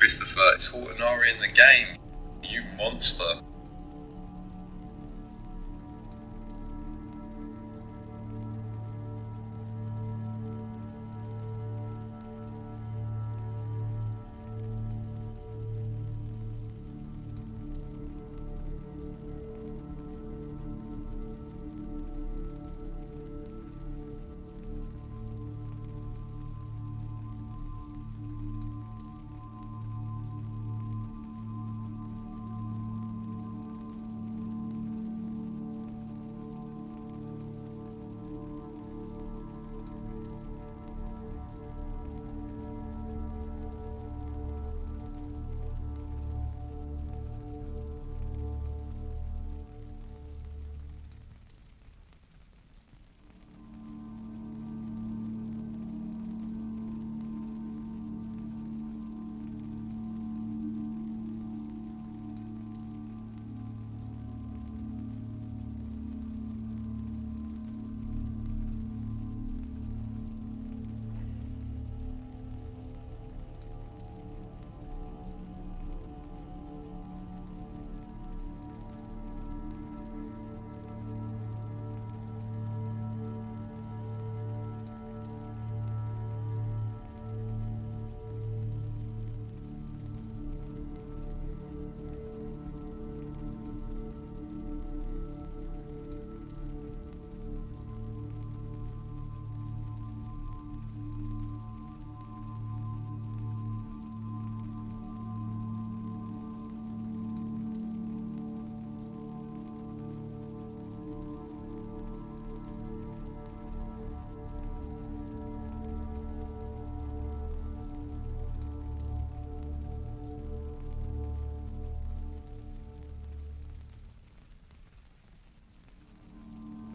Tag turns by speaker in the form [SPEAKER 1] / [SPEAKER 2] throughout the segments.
[SPEAKER 1] Christopher, it's Hortonari in the game. You monster.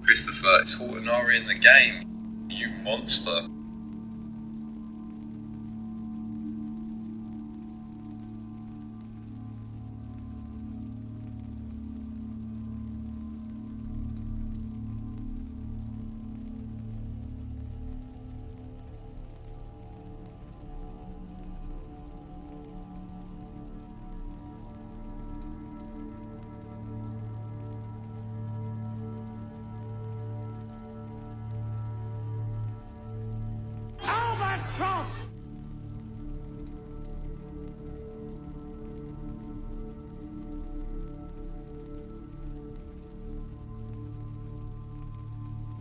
[SPEAKER 1] Christopher, it's Hortonari in the game. You monster.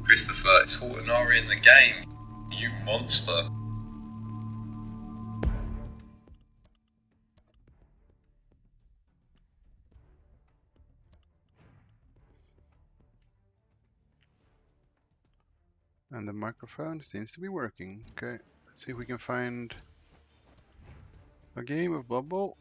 [SPEAKER 1] Christopher, it's Hortonari in the game. You monster.
[SPEAKER 2] And the microphone seems to be working. Okay, let's see if we can find a game of Bubble.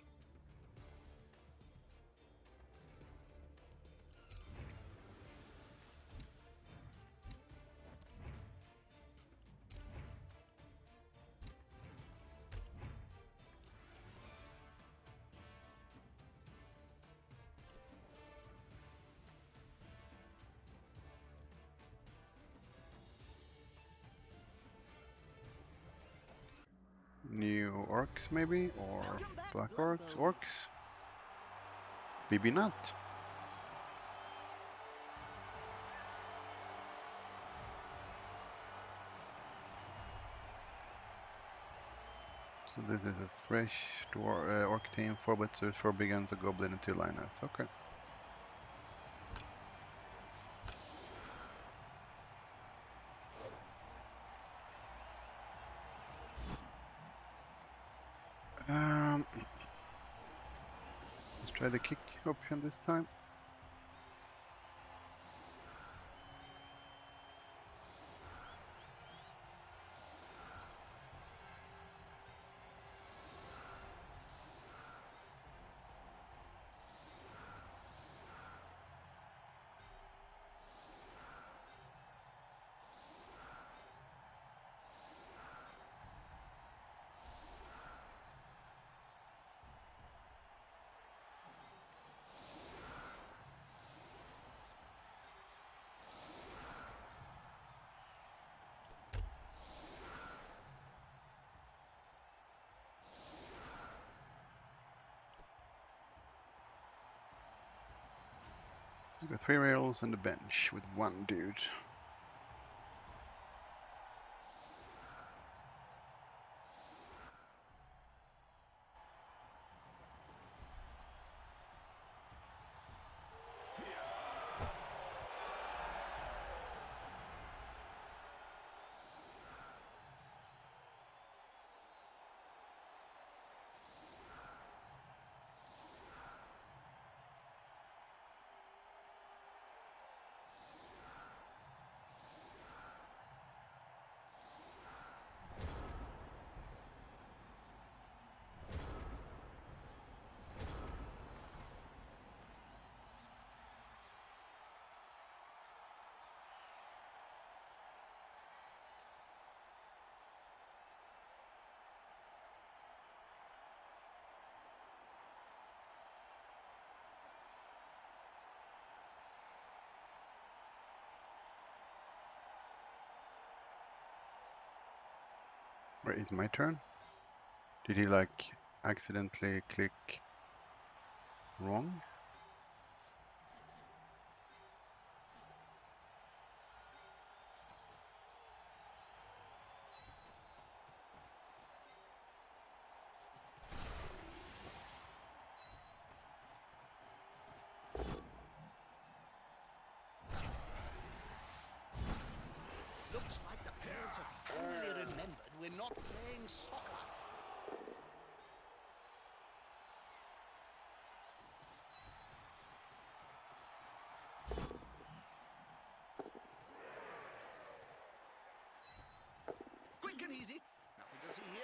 [SPEAKER 2] New orcs maybe, or black orcs? Maybe not. So this is a fresh orc team, 4 blitzers, 4 big guns, a goblin and 2 liners. Okay. Let's try the kick option this time. We've got 3 rails and a bench with 1 dude. Wait, it's my turn? Did he like accidentally click wrong?
[SPEAKER 3] Looks like the players have finally remembered we're not playing soccer. Quick and easy. Nothing to see here.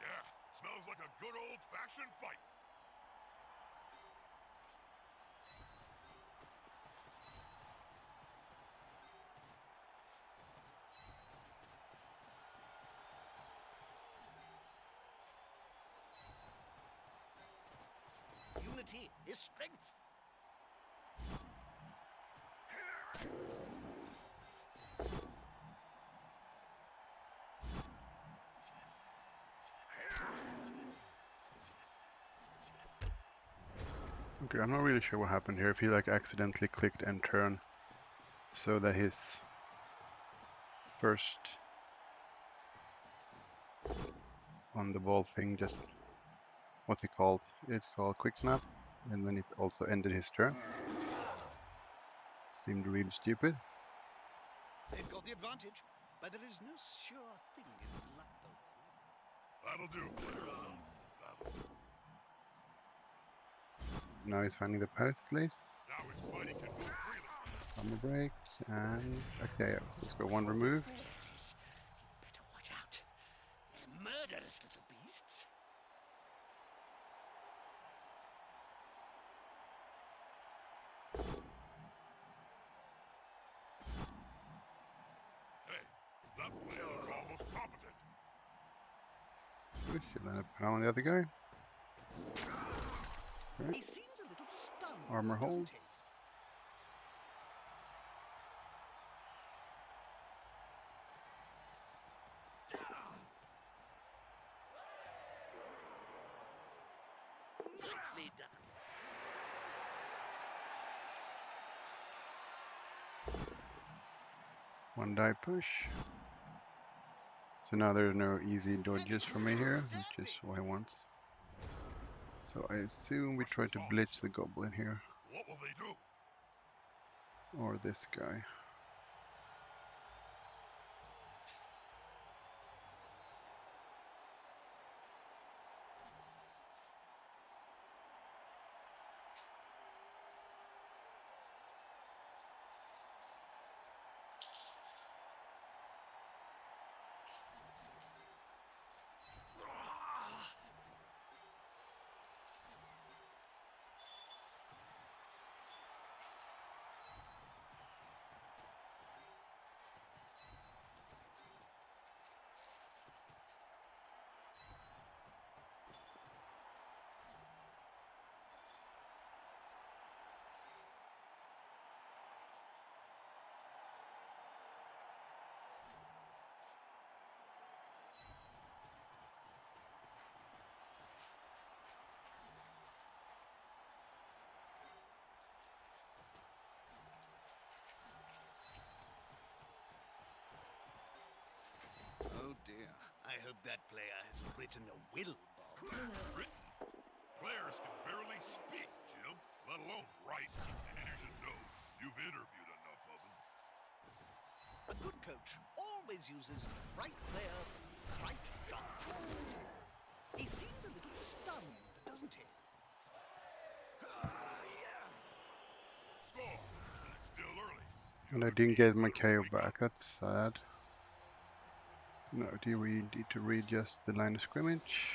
[SPEAKER 4] Yeah, smells like a good old-fashioned fight.
[SPEAKER 3] Unity is strength.
[SPEAKER 2] Okay, I'm not really sure what happened here. If he like accidentally clicked end turn so that his first on the ball thing just, what's it called? It's called quick snap, and then it also ended his turn. Seemed really stupid.
[SPEAKER 3] They've got the advantage, but there is no sure thing in Blood Bowl.
[SPEAKER 4] That'll do, player. That'll do.
[SPEAKER 2] Now he's finding the post at least.
[SPEAKER 4] Now his buddy can move freely.
[SPEAKER 2] On the break, and okay, so let's go 1 remove.
[SPEAKER 3] Fairies. You better watch out. They're murderous little beasts.
[SPEAKER 4] Hey, that player looked almost competent.
[SPEAKER 2] Push, and then a pound on the other guy. Okay.
[SPEAKER 3] He seems a little stunned.
[SPEAKER 2] Armor
[SPEAKER 3] doesn't
[SPEAKER 2] holds.
[SPEAKER 3] he? Nicely done.
[SPEAKER 2] One die push. So now there's no easy dodges for me here, which is what I want. So I assume we try to blitz the goblin here,
[SPEAKER 4] What will they do?
[SPEAKER 2] or this guy.
[SPEAKER 3] I hope that player has written a will, Bob.
[SPEAKER 4] Written. Players can barely speak, Jim, let alone write. And you should know, you've interviewed enough of them.
[SPEAKER 3] A good coach always uses right player, right job. He seems a little stunned, doesn't he?
[SPEAKER 4] Score! And it's still early. The
[SPEAKER 2] And I
[SPEAKER 4] other
[SPEAKER 2] didn't
[SPEAKER 4] team
[SPEAKER 2] get my
[SPEAKER 4] better
[SPEAKER 2] KO
[SPEAKER 4] wake
[SPEAKER 2] back.
[SPEAKER 4] up.
[SPEAKER 2] That's sad. No, do we need to read just the line of scrimmage?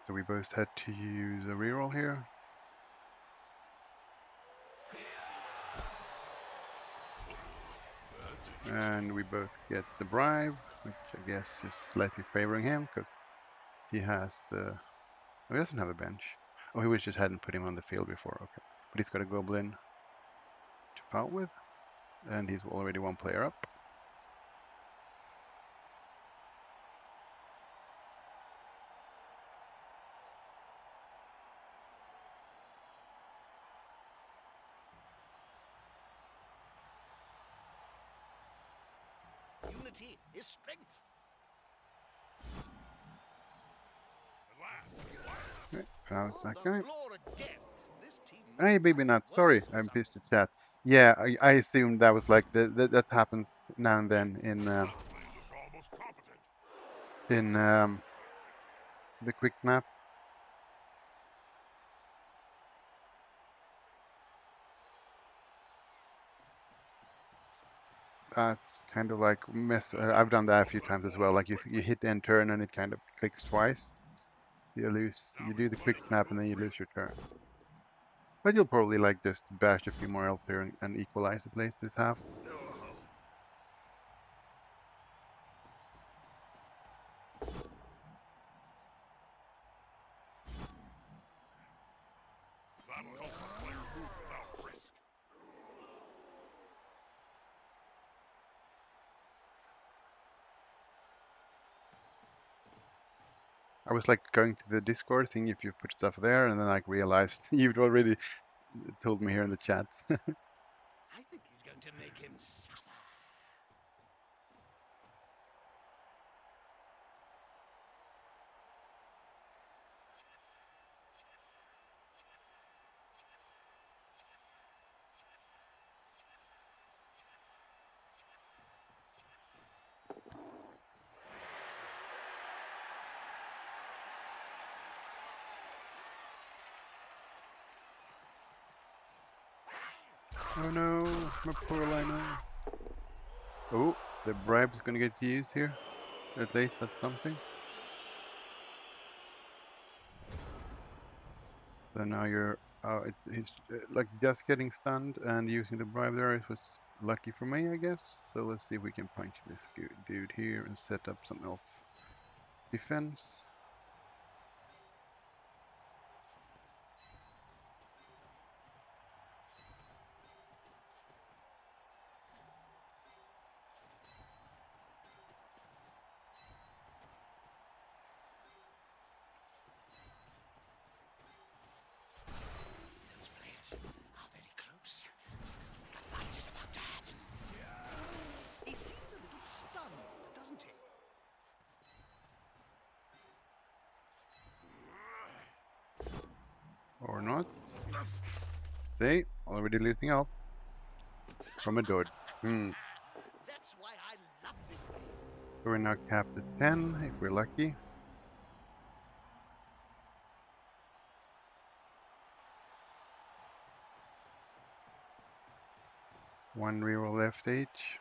[SPEAKER 2] So we both had to use a reroll here.
[SPEAKER 4] That's interesting.
[SPEAKER 2] And we both get the bribe, which I guess is slightly favoring him because he has the... Oh, he doesn't have a bench. Oh, he just hadn't put him on the field before. Okay. But he's got a goblin to foul with. And he's already one player up.
[SPEAKER 3] Unity is strength.
[SPEAKER 4] At last.
[SPEAKER 2] Okay, fouls
[SPEAKER 3] On
[SPEAKER 2] that
[SPEAKER 3] the
[SPEAKER 2] guy.
[SPEAKER 3] floor again. This team
[SPEAKER 2] Hey,
[SPEAKER 3] must
[SPEAKER 2] baby
[SPEAKER 3] have
[SPEAKER 2] nuts.
[SPEAKER 3] worked
[SPEAKER 2] Sorry,
[SPEAKER 3] for
[SPEAKER 2] I
[SPEAKER 3] something.
[SPEAKER 2] missed the chat. Yeah, I assumed that was like that happens now and then
[SPEAKER 4] Suddenly look almost competent.
[SPEAKER 2] in the quick map. It's kind of like mess. I've done that a few times as well. Like you hit end turn and it kind of clicks twice. You lose. You do the quick snap and then you lose your turn. But you'll probably like just bash a few more elves here and equalize at least this half.
[SPEAKER 4] That'll help the player move without risk.
[SPEAKER 2] I was like going to the Discord, seeing if you put stuff there, and then like realized you'd already told me here in the chat.
[SPEAKER 3] I think he's going to make him suffer.
[SPEAKER 2] Oh no, my poor Lino. Oh, the bribe's gonna get used here. At least that's something. So now you're, he's like just getting stunned and using the bribe there. It was lucky for me, I guess. So let's see if we can punch this dude here and set up some elf defense.
[SPEAKER 3] Those players are very close. Smells like a fight is about to happen. He seems a little stunned, doesn't he?
[SPEAKER 2] Or not. They already losing elf from a dodge.
[SPEAKER 3] That's why I love this game.
[SPEAKER 2] So we're now capped at 10 if we're lucky. One reroll left each.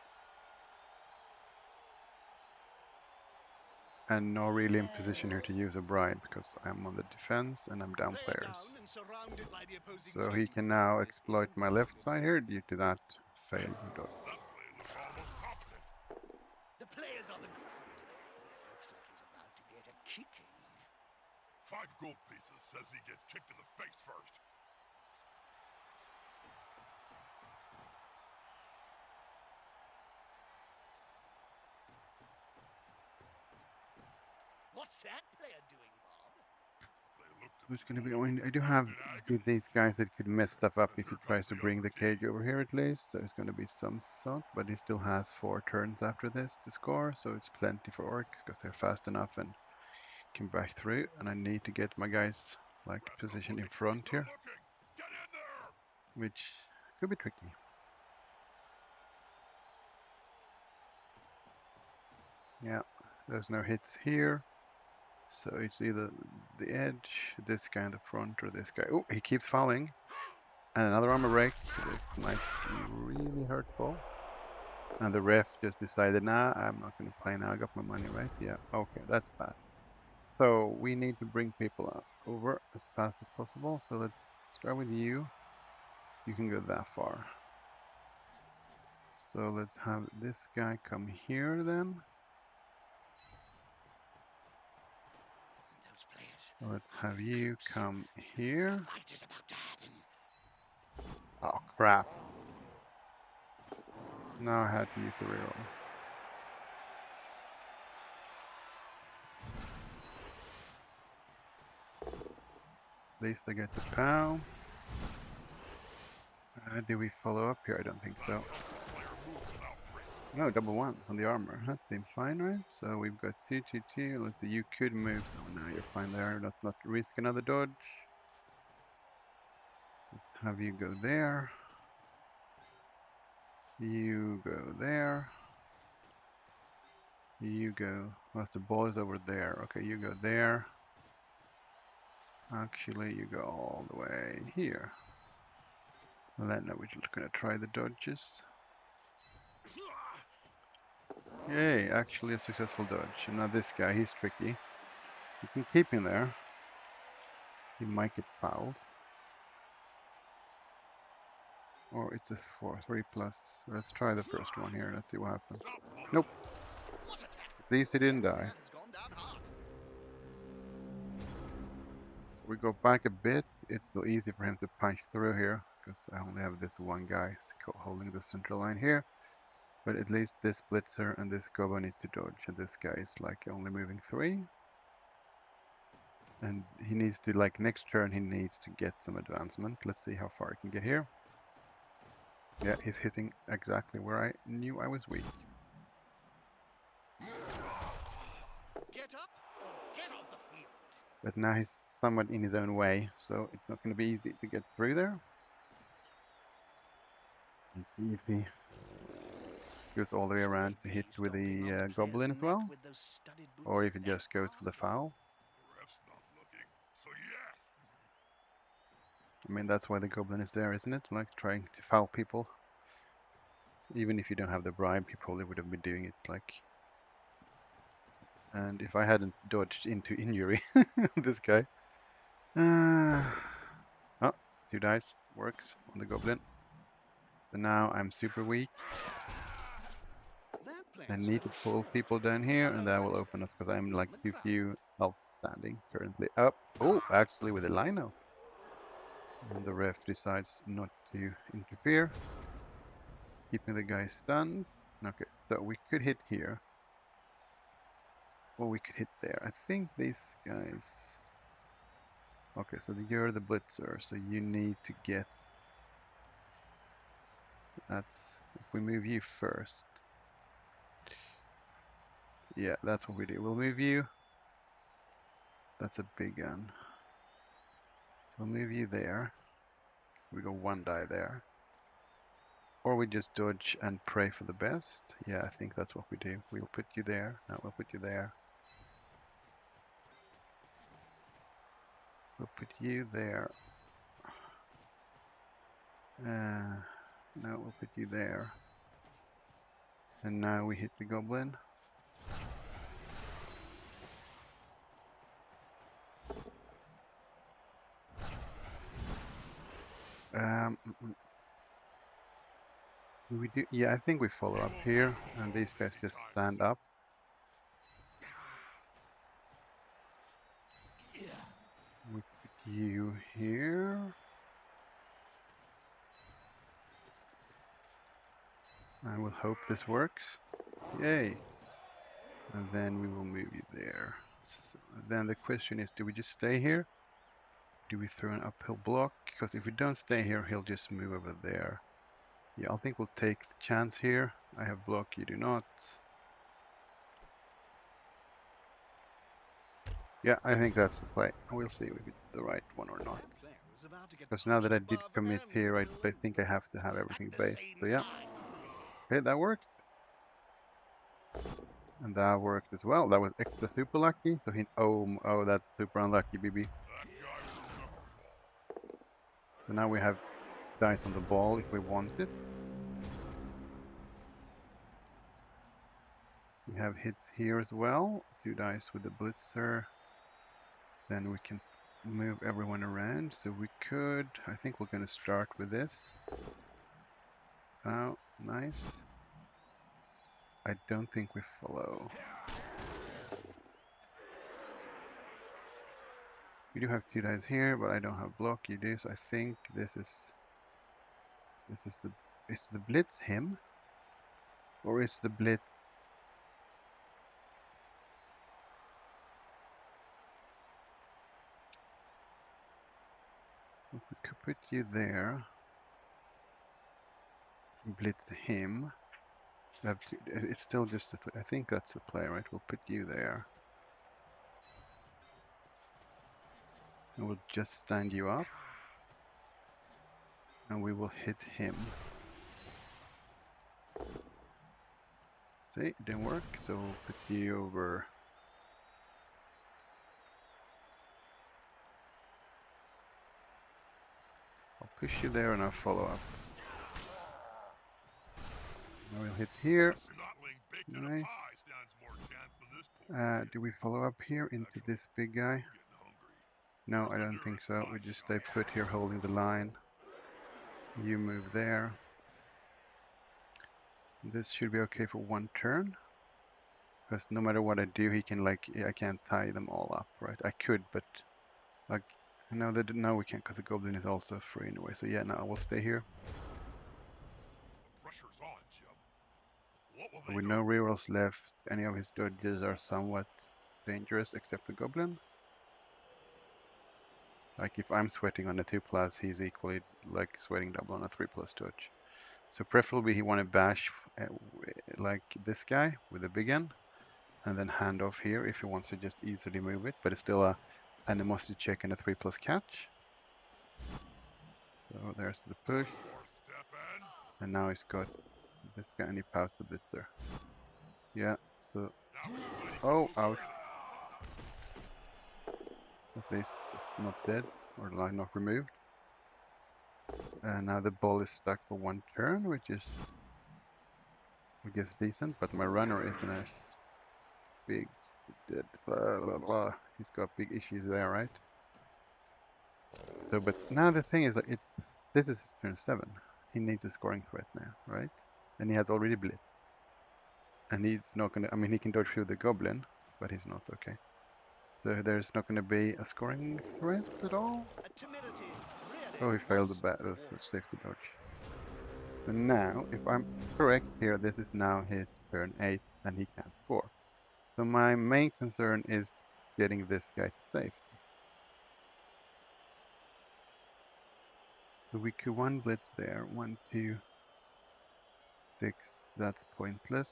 [SPEAKER 2] and not really in position here to use a bribe because I'm on the defense and I'm down
[SPEAKER 3] Player
[SPEAKER 2] players.
[SPEAKER 3] down and surrounded by the opposing
[SPEAKER 2] So
[SPEAKER 3] team.
[SPEAKER 2] he can now
[SPEAKER 3] This
[SPEAKER 2] exploit
[SPEAKER 3] isn't
[SPEAKER 2] my
[SPEAKER 3] easy.
[SPEAKER 2] left side here due to that failed dodge.
[SPEAKER 4] That play looked almost competent.
[SPEAKER 3] The player's on the ground. It looks like he's about to get a kicking.
[SPEAKER 4] 5 gold pieces says he gets kicked in the face first.
[SPEAKER 3] What's that player doing, Bob?
[SPEAKER 4] They look to
[SPEAKER 2] Who's going to be?
[SPEAKER 4] be
[SPEAKER 2] I do have
[SPEAKER 4] in agony.
[SPEAKER 2] these guys that could mess stuff up if he
[SPEAKER 4] Here
[SPEAKER 2] tries
[SPEAKER 4] comes
[SPEAKER 2] to
[SPEAKER 4] the
[SPEAKER 2] bring
[SPEAKER 4] other
[SPEAKER 2] the
[SPEAKER 4] team.
[SPEAKER 2] cage over here at least. There's going to be some sort, but he still has 4 turns after this to score, so it's plenty for orcs because they're fast enough and can back through. And I need to get my guys like
[SPEAKER 4] Red's not
[SPEAKER 2] positioned in
[SPEAKER 4] looking.
[SPEAKER 2] front
[SPEAKER 4] He's
[SPEAKER 2] here,
[SPEAKER 4] not looking. Get in there!
[SPEAKER 2] which could be tricky. Yeah, there's no hits here. So it's either the edge, this guy in the front, or this guy. Oh, he keeps falling. And another armor break. This might be really hurtful. And the ref just decided, nah, I'm not going to play now. I got my money right. Yeah, okay, that's bad. So we need to bring people over as fast as possible. So let's start with you. You can go that far. So let's have this guy come here then.
[SPEAKER 3] Those players.
[SPEAKER 2] Let's
[SPEAKER 3] are
[SPEAKER 2] have
[SPEAKER 3] very
[SPEAKER 2] you
[SPEAKER 3] close.
[SPEAKER 2] come
[SPEAKER 3] Sounds like
[SPEAKER 2] here.
[SPEAKER 3] a fight is about to happen.
[SPEAKER 2] Oh crap. Now I had to use the reroll. At least I get the POW. Did we follow up here? I don't think so.
[SPEAKER 4] Player moves without risk.
[SPEAKER 2] No, double ones on the armor. That seems fine, right? So we've got 2, 2, 2. Let's see, you could move. Oh, no, you're fine there. Let's not risk another dodge. Let's have you go there. You go there. You go. Well, the ball is over there. Okay, you go there. Actually, you go all the way here. And then we're just going to try the dodges. Yay, actually a successful dodge. And now this guy, he's tricky. You can keep him there. He might get fouled. Or it's a 4-3 plus. Let's try the first one here. Let's see what happens. Nope.
[SPEAKER 3] What attack?
[SPEAKER 2] At least he didn't die.
[SPEAKER 3] Has gone down hard.
[SPEAKER 2] We go back a bit. It's still easy for him to punch through here because I only have this one guy holding the central line here. But at least this blitzer and this gobo needs to dodge, and this guy is like only moving 3. And he needs to, like, next turn he needs to get some advancement. Let's see how far he can get here. Yeah, he's hitting exactly where I knew I was weak.
[SPEAKER 3] Get up or get off the field.
[SPEAKER 2] But now he's somewhat in his own way, so it's not going to be easy to get through there. Let's see if he goes all the way around to hit with the goblin as well, or if he just goes for the foul.
[SPEAKER 4] The ref's not looking. So yes.
[SPEAKER 2] I mean, that's why the goblin is there, isn't it? Like, trying to foul people. Even if you don't have the bribe, you probably would have been doing it, like... And if I hadn't dodged into injury, this guy... oh, 2 dice. Works on the goblin. So now I'm super weak. I need to pull people down here, and that will open up, because I'm like too few health standing currently. Up. Oh, actually with a lino. And the ref decides not to interfere, keeping the guy stunned. Okay, so we could hit here. Or we could hit there. I think these guys... Okay, so you're the blitzer, so you need to get... That's... If we move you first. Yeah, that's what we do. We'll move you. That's a big gun. We'll move you there. We go 1 die there. Or we just dodge and pray for the best. Yeah, I think that's what we do. We'll put you there. No, we'll put you there. We'll put you there. No, we'll put you there. And now we hit the goblin. Do we do? Yeah, I think we follow up here, and these guys just stand up. We put you here. I will hope this works. Yay! And then we will move you there. So then the question is, do we just stay here? Do we throw an uphill block? Because if we don't stay here, he'll just move over there. Yeah, I think we'll take the chance here. I have block, you do not. Yeah, I think that's the play. We'll see if it's the right one or not.
[SPEAKER 3] That player is about to get
[SPEAKER 2] Because now that I
[SPEAKER 3] pushed
[SPEAKER 2] did
[SPEAKER 3] above
[SPEAKER 2] commit
[SPEAKER 3] enemy
[SPEAKER 2] here, I
[SPEAKER 3] ability
[SPEAKER 2] think I have to have
[SPEAKER 3] at
[SPEAKER 2] everything
[SPEAKER 3] the
[SPEAKER 2] based.
[SPEAKER 3] same
[SPEAKER 2] So yeah,
[SPEAKER 3] time.
[SPEAKER 2] okay, that worked. And that worked as well. That was extra super lucky. So he, oh, that's super unlucky, BB.
[SPEAKER 4] That guy will never fall.
[SPEAKER 2] So now we have dice on the ball if we want it. We have hits here as well. 2 dice with the blitzer. Then we can move everyone around. So we could, I think we're going to start with this. Oh, nice. I don't think we follow. We do have 2 dice here, but I don't have block. You do, so I think this is the, is the blitz him, or is the blitz? If we could put you there, blitz him. We have to, it's still just I think that's the play, right? We'll put you there, and we'll just stand you up, and we will hit him. See, it didn't work, so we'll put you over. I'll push you there and I'll follow up. Now we'll hit here.
[SPEAKER 4] Snotling baked in a
[SPEAKER 2] Nice.
[SPEAKER 4] pie stands more chance than this poor kid.
[SPEAKER 2] Do we follow up here into this big guy?
[SPEAKER 4] I'm getting hungry.
[SPEAKER 2] No,
[SPEAKER 4] Where's
[SPEAKER 2] I
[SPEAKER 4] the
[SPEAKER 2] don't think
[SPEAKER 4] nearest
[SPEAKER 2] so. We
[SPEAKER 4] pie
[SPEAKER 2] just
[SPEAKER 4] shop?
[SPEAKER 2] stay put here holding the line. You move there. This should be okay for 1 turn. Because no matter what I do, he can I can't tie them all up, right? I could, but like, no, no we can't because the goblin is also free anyway. So yeah, no, I will stay here.
[SPEAKER 4] The pressure's on, Jim. What will they
[SPEAKER 2] With
[SPEAKER 4] do?
[SPEAKER 2] no rerolls left, any of his dodges are somewhat dangerous except the goblin. Like if I'm sweating on a 2+, he's equally like sweating double on a 3+ dodge. So preferably he want to bash like this guy with a big N, and then hand off here if he wants to just easily move it, but it's still a animosity check and a 3+ catch. So there's the push,
[SPEAKER 4] More step in.
[SPEAKER 2] and now he's got this guy and he passed the blitzer. Yeah, so,
[SPEAKER 4] Now he's mighty
[SPEAKER 2] oh,
[SPEAKER 4] close,
[SPEAKER 2] ouch.
[SPEAKER 4] really.
[SPEAKER 2] At least it's not dead, or line not removed. And now the ball is stuck for 1 turn, which is, I guess, decent, but my runner is in a big, dead, blah, blah, blah. He's got big issues there, right? So, but now the thing is, like, this is his turn 7. He needs a scoring threat now, right? And he has already blitz. And he's not gonna, I mean, he can dodge through the goblin, but he's not, okay. So there's not gonna be a scoring threat at all?
[SPEAKER 3] Timidity really
[SPEAKER 2] Oh, he failed the
[SPEAKER 3] must warn.
[SPEAKER 2] safety dodge. So now, if I'm correct here, this is now his turn 8, and he can't score. So my main concern is getting this guy to safety. So we could 1 blitz there, 1, 2, 6, that's pointless.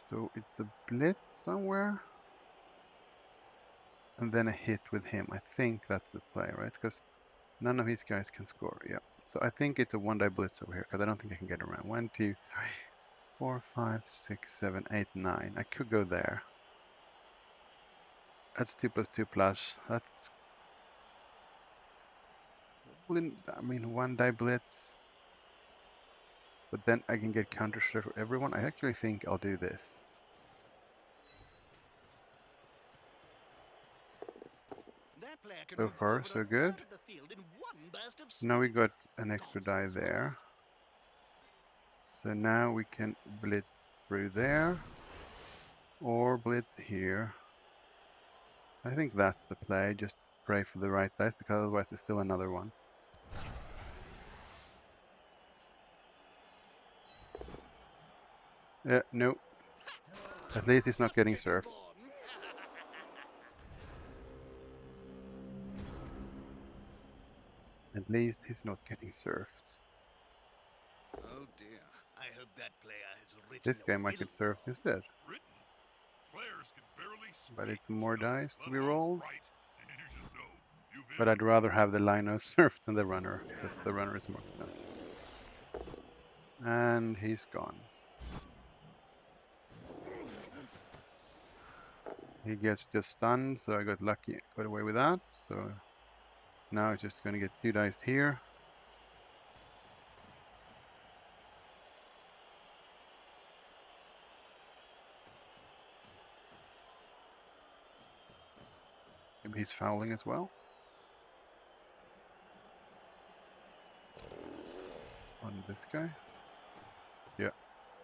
[SPEAKER 2] So it's a blitz somewhere, and then a hit with him. I think that's the play, right? Because none of these guys can score, yeah. So I think it's a 1-die blitz over here, because I don't think I can get around. 1, 2, 3, 4, 5, 6, 7, 8, 9. I could go there. That's 2+2+. That's, I mean, 1-die blitz. But then I can get counter strike for everyone. I actually think I'll do this.
[SPEAKER 3] That player can
[SPEAKER 2] So
[SPEAKER 3] move
[SPEAKER 2] far,
[SPEAKER 3] over
[SPEAKER 2] so
[SPEAKER 3] a
[SPEAKER 2] good.
[SPEAKER 3] third of the field in one burst of
[SPEAKER 2] Now we
[SPEAKER 3] speed.
[SPEAKER 2] got an extra
[SPEAKER 3] God's
[SPEAKER 2] die
[SPEAKER 3] knows
[SPEAKER 2] there. So now we can blitz through there. Or blitz here. I think that's the play. Just pray for the right dice, because otherwise it's still another one. No. At least he's not
[SPEAKER 3] Just
[SPEAKER 2] getting
[SPEAKER 3] getting
[SPEAKER 2] surfed.
[SPEAKER 3] born.
[SPEAKER 2] At least he's not getting surfed.
[SPEAKER 3] Oh dear. I hope that player has written
[SPEAKER 2] This
[SPEAKER 3] a
[SPEAKER 2] game I
[SPEAKER 3] will.
[SPEAKER 2] could surf instead.
[SPEAKER 4] Written. Players can barely
[SPEAKER 2] But
[SPEAKER 4] speak,
[SPEAKER 2] it's more
[SPEAKER 4] Jim,
[SPEAKER 2] dice to
[SPEAKER 4] let
[SPEAKER 2] be
[SPEAKER 4] alone
[SPEAKER 2] rolled.
[SPEAKER 4] write. You should know. You've
[SPEAKER 2] But I'd
[SPEAKER 4] interviewed
[SPEAKER 2] rather
[SPEAKER 4] enough.
[SPEAKER 2] have the Lino surfed than the runner, because the runner is more expensive. And he's gone. He gets just stunned, so I got lucky, got away with that. So now it's just gonna get 2 dice here. Maybe he's fouling as well. On this guy. Yeah,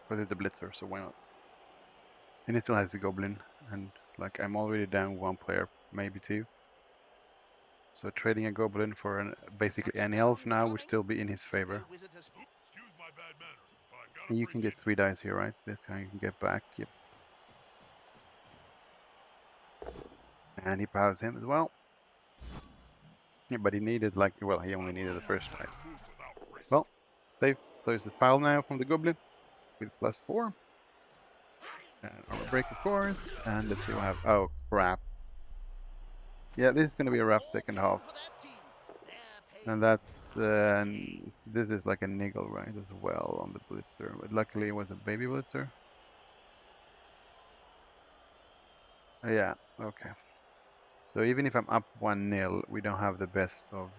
[SPEAKER 2] but it's a blitzer, so why not? And it still has a goblin, and like I'm already down 1 player, maybe 2. So trading a goblin for basically any elf now would still be in his favor.
[SPEAKER 4] Excuse my bad manners, but I've got to
[SPEAKER 2] And you
[SPEAKER 4] bring
[SPEAKER 2] can get
[SPEAKER 4] in
[SPEAKER 2] 3 dice here, right? This guy you can get back. Yep. And he powers him as well. Yeah, but he needed like, well, he only needed the first die.
[SPEAKER 4] move without risk.
[SPEAKER 2] Well, safe. There's the foul now from the goblin with +4. And armor break, of course. And let's see what I have. Oh, crap. Yeah, this is going to be a rough second half. And that's, this is like a niggle, right, as well on the blitzer. But luckily it was a baby blitzer. Yeah, okay. So even if I'm up 1-0, we don't have the best of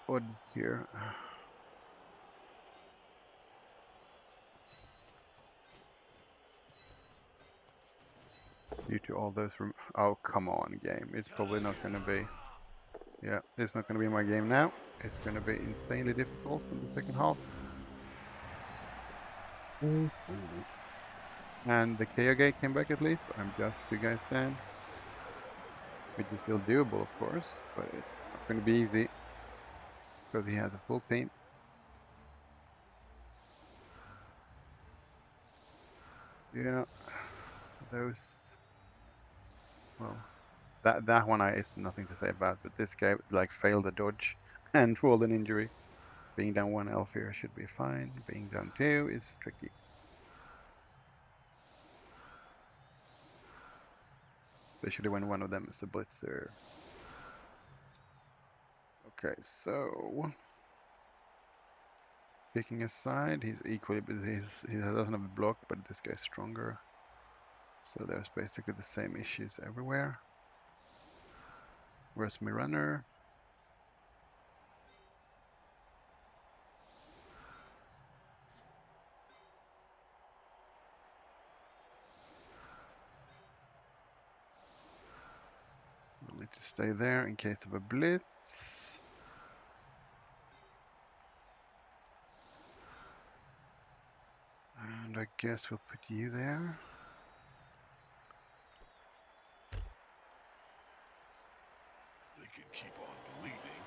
[SPEAKER 2] odds here. Due to all those oh, come on, game. It's probably not going to be. Yeah, it's not going to be my game now. It's going to be insanely difficult in the second half. And the KO gate came back at least. I'm just 2 guys down. Which is still doable, of course, but it's not going to be easy because he has a full team. Yeah, those. Well, that one is nothing to say about, but this guy like failed a dodge and rolled an injury. Being down 1 elf here should be fine. Being down 2 is tricky. Especially when one of them is a blitzer. Okay, so picking a side, he's equally, but he doesn't have a block, but this guy's stronger. So there's basically the same issues everywhere. Where's my runner? We'll need to stay there in case of a blitz. And I guess we'll put you there.
[SPEAKER 4] They can keep on believing.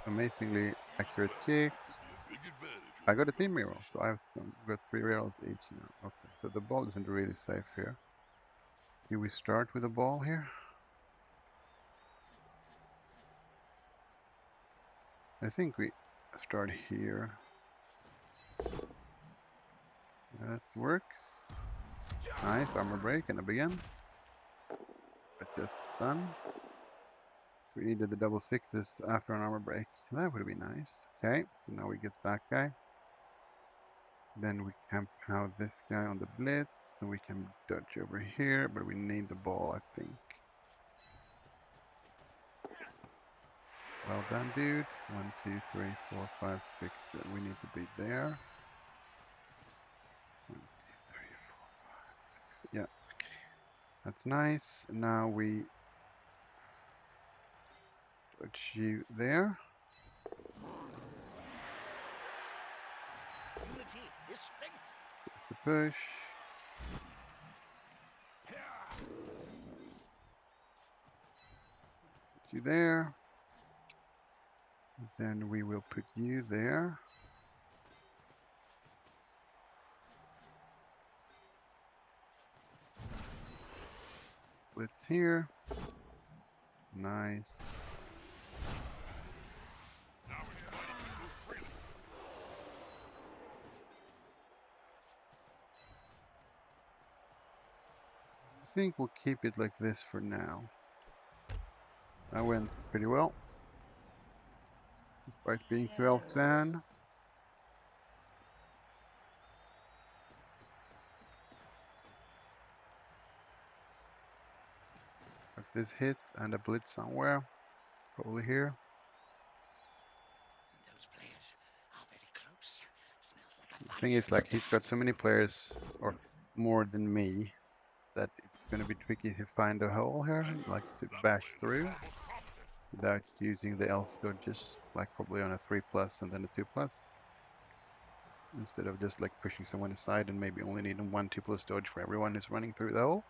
[SPEAKER 2] Amazingly accurate kick.
[SPEAKER 4] Could be a big advantage.
[SPEAKER 2] I got a team reroll, so I've got 3 rerolls each now. Okay, so the ball isn't really safe here. Do we start with the ball here? I think we start here. That works. Nice, armor break and a begin. But just stun. We needed the double sixes after an armor break. That would be nice. Okay, so now we get that guy. Then we can pound this guy on the blitz. And we can dodge over here, but we need the ball, I think. Well done, dude. 1, 2, 3, 4, 5, 6, 7. We need to be there. 1, 2, 3, 4, 5, 6. Yeah. That's nice. Now we put you there.
[SPEAKER 3] Unity is strength.
[SPEAKER 2] Just the push. Put you there. Then we will put you there. Blitz here. Nice.
[SPEAKER 4] Now everybody can move freely.
[SPEAKER 2] I think we'll keep it like this for now. That went pretty well. Despite being 2 elves down. Got this hit and a blitz somewhere. Probably here.
[SPEAKER 3] Those players are very close. Smells like a
[SPEAKER 2] The
[SPEAKER 3] fight
[SPEAKER 2] thing
[SPEAKER 3] is
[SPEAKER 2] is, like,
[SPEAKER 3] about to
[SPEAKER 2] he's got so many players, or more than me, that it's going to be tricky to find a hole here, like to
[SPEAKER 4] That
[SPEAKER 2] bash
[SPEAKER 4] way,
[SPEAKER 2] through
[SPEAKER 4] our most competent.
[SPEAKER 2] without using the elf dodges, like probably on a 3+ and then a 2+, instead of just like pushing someone aside and maybe only needing 1 2+ dodge for everyone who's running through the hole.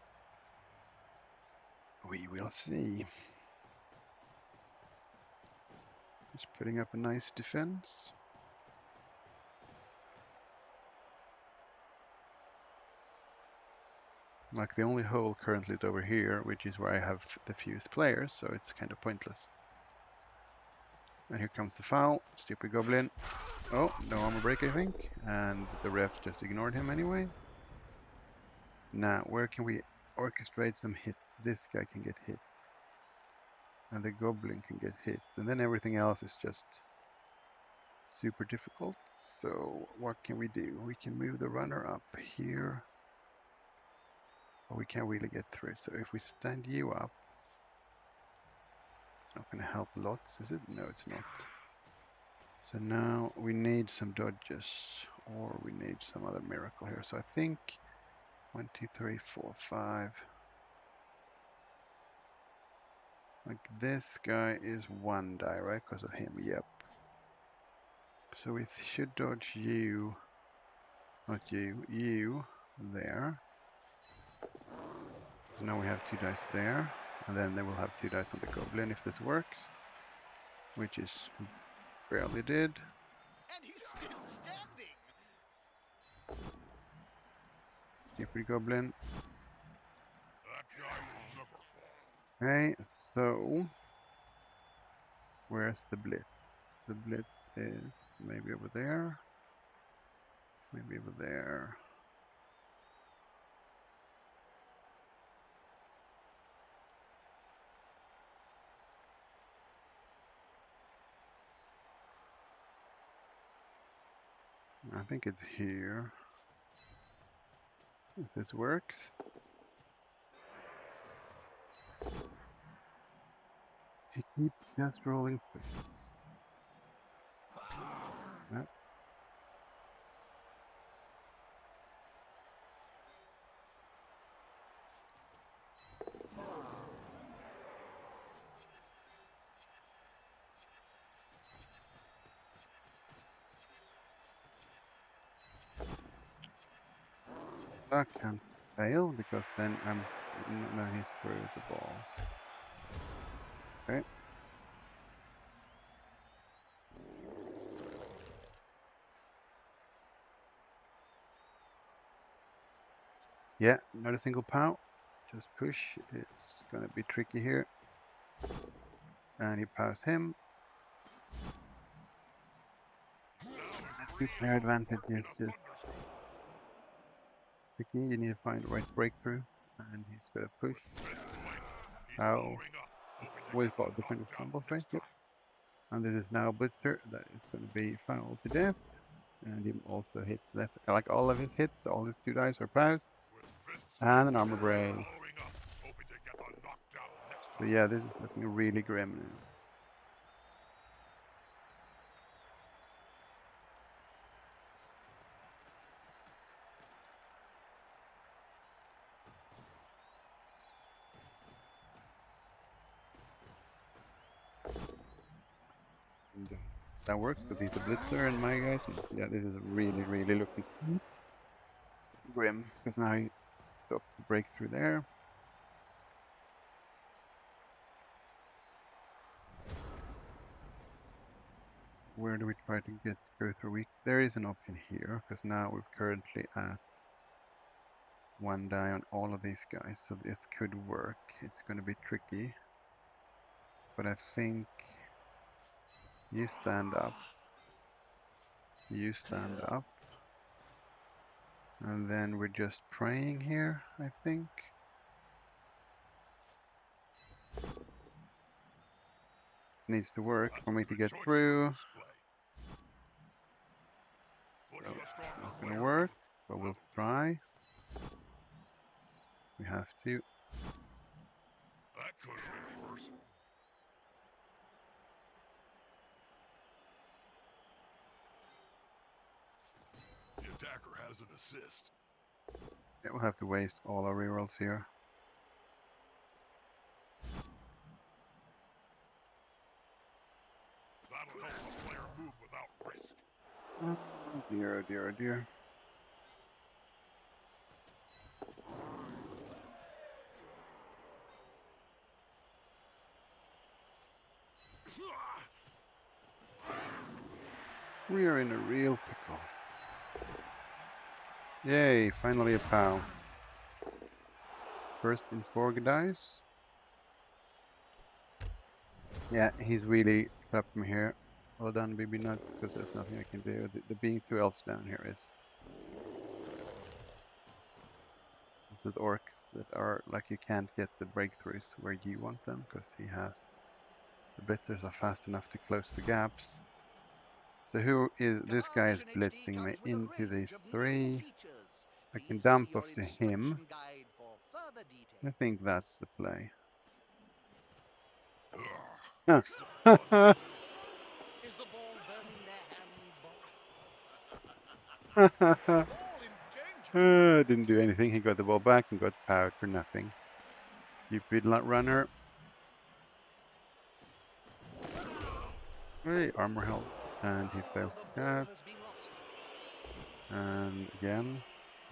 [SPEAKER 2] We will see. Just putting up a nice defense. Like the only hole currently is over here, which is where I have the fewest players, so it's kind of pointless. And here comes the foul. Stupid goblin. Oh, no armor break, I think. And the ref just ignored him anyway. Now, where can we orchestrate some hits? This guy can get hit. And the goblin can get hit. And then everything else is just super difficult. So what can we do? We can move the runner up here. But we can't really get through. So if we stand you up, it's not going to help lots, is it? No, it's not. So now we need some dodges, or we need some other miracle here. So I think 1, 2, 3, 4, 5. Like this guy is 1 die, right? Because of him, yep. So we should dodge you, not you, you there. So now we have 2 dice there, and then they will have 2 dice on the goblin if this works, which is barely did.
[SPEAKER 3] And he's still standing.
[SPEAKER 2] Stupid goblin.
[SPEAKER 4] That guy will never fall.
[SPEAKER 2] Okay, so where's the blitz? The blitz is maybe over there. Maybe over there. I think it's here. If this works. If you keep just rolling, push. That. That can fail because then he's through the ball. Okay. Yeah, not a single pow. Just push. It's gonna be tricky here. And he pows him. Two-player advantage is just tricky. You need to find the right breakthrough. And he's gonna push. Ow. Always got defender stumbles, right? Yep. And this is now Blitzer. That is gonna be foul to death. And he also hits that, like all of his hits, all his 2 dice are pows. And an armor break. So yeah, this is looking really grim now. And that works because he's a blitzer and my guys. And yeah, this is really, really looking grim because now he stopped the breakthrough there. Where do we try to go through week? There is an option here because now we're currently at 1 die on all of these guys, so this could work. It's going to be tricky, but I think you stand up, and then we're just praying here, I think. It needs to work for me to get through. So, not going to work, but we'll try. We have to.
[SPEAKER 4] That could have been worse. The attacker has an assist.
[SPEAKER 2] Yeah, we'll have to waste all our rerolls here.
[SPEAKER 4] That'll help the player move without risk.
[SPEAKER 2] Oh dear, oh dear, oh dear. We are in a real pickle. Yay, finally a POW. First in 4 dice. Yeah, he's really trapped me here. Well done, BB Nut, because there's nothing I can do. The being 2 elves down here is... This is orcs that are like you can't get the breakthroughs where you want them, because he has... The blitzers are fast enough to close the gaps. So who is... This guy is blitzing me into these 3. I can dump off to him. I think that's the play.
[SPEAKER 3] Is the ball burning their hands? Ball in danger.
[SPEAKER 2] Didn't do anything. He got the ball back and got powered for nothing. Stupid runner. Hey, armor health. And he fails
[SPEAKER 3] The ball
[SPEAKER 2] that.
[SPEAKER 3] has been lost.
[SPEAKER 2] And again,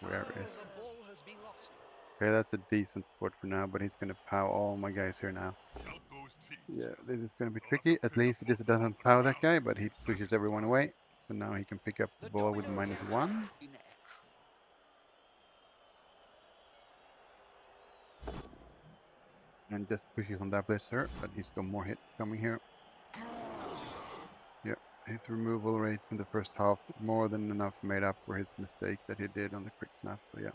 [SPEAKER 2] where is...
[SPEAKER 3] The ball has been lost.
[SPEAKER 2] Okay, that's a decent sport for now, but he's gonna pow all my guys here now.
[SPEAKER 4] Count those teeth.
[SPEAKER 2] Yeah, this is gonna be tricky. At least he just doesn't pow that guy, but he pushes everyone away. So now he can pick up the ball with -1.
[SPEAKER 3] In action.
[SPEAKER 2] And just pushes on that blitzer, but he's got more hit coming here. Yep, his removal rates in the first half more than enough made up for his mistake that he did on the quick snap, so yeah.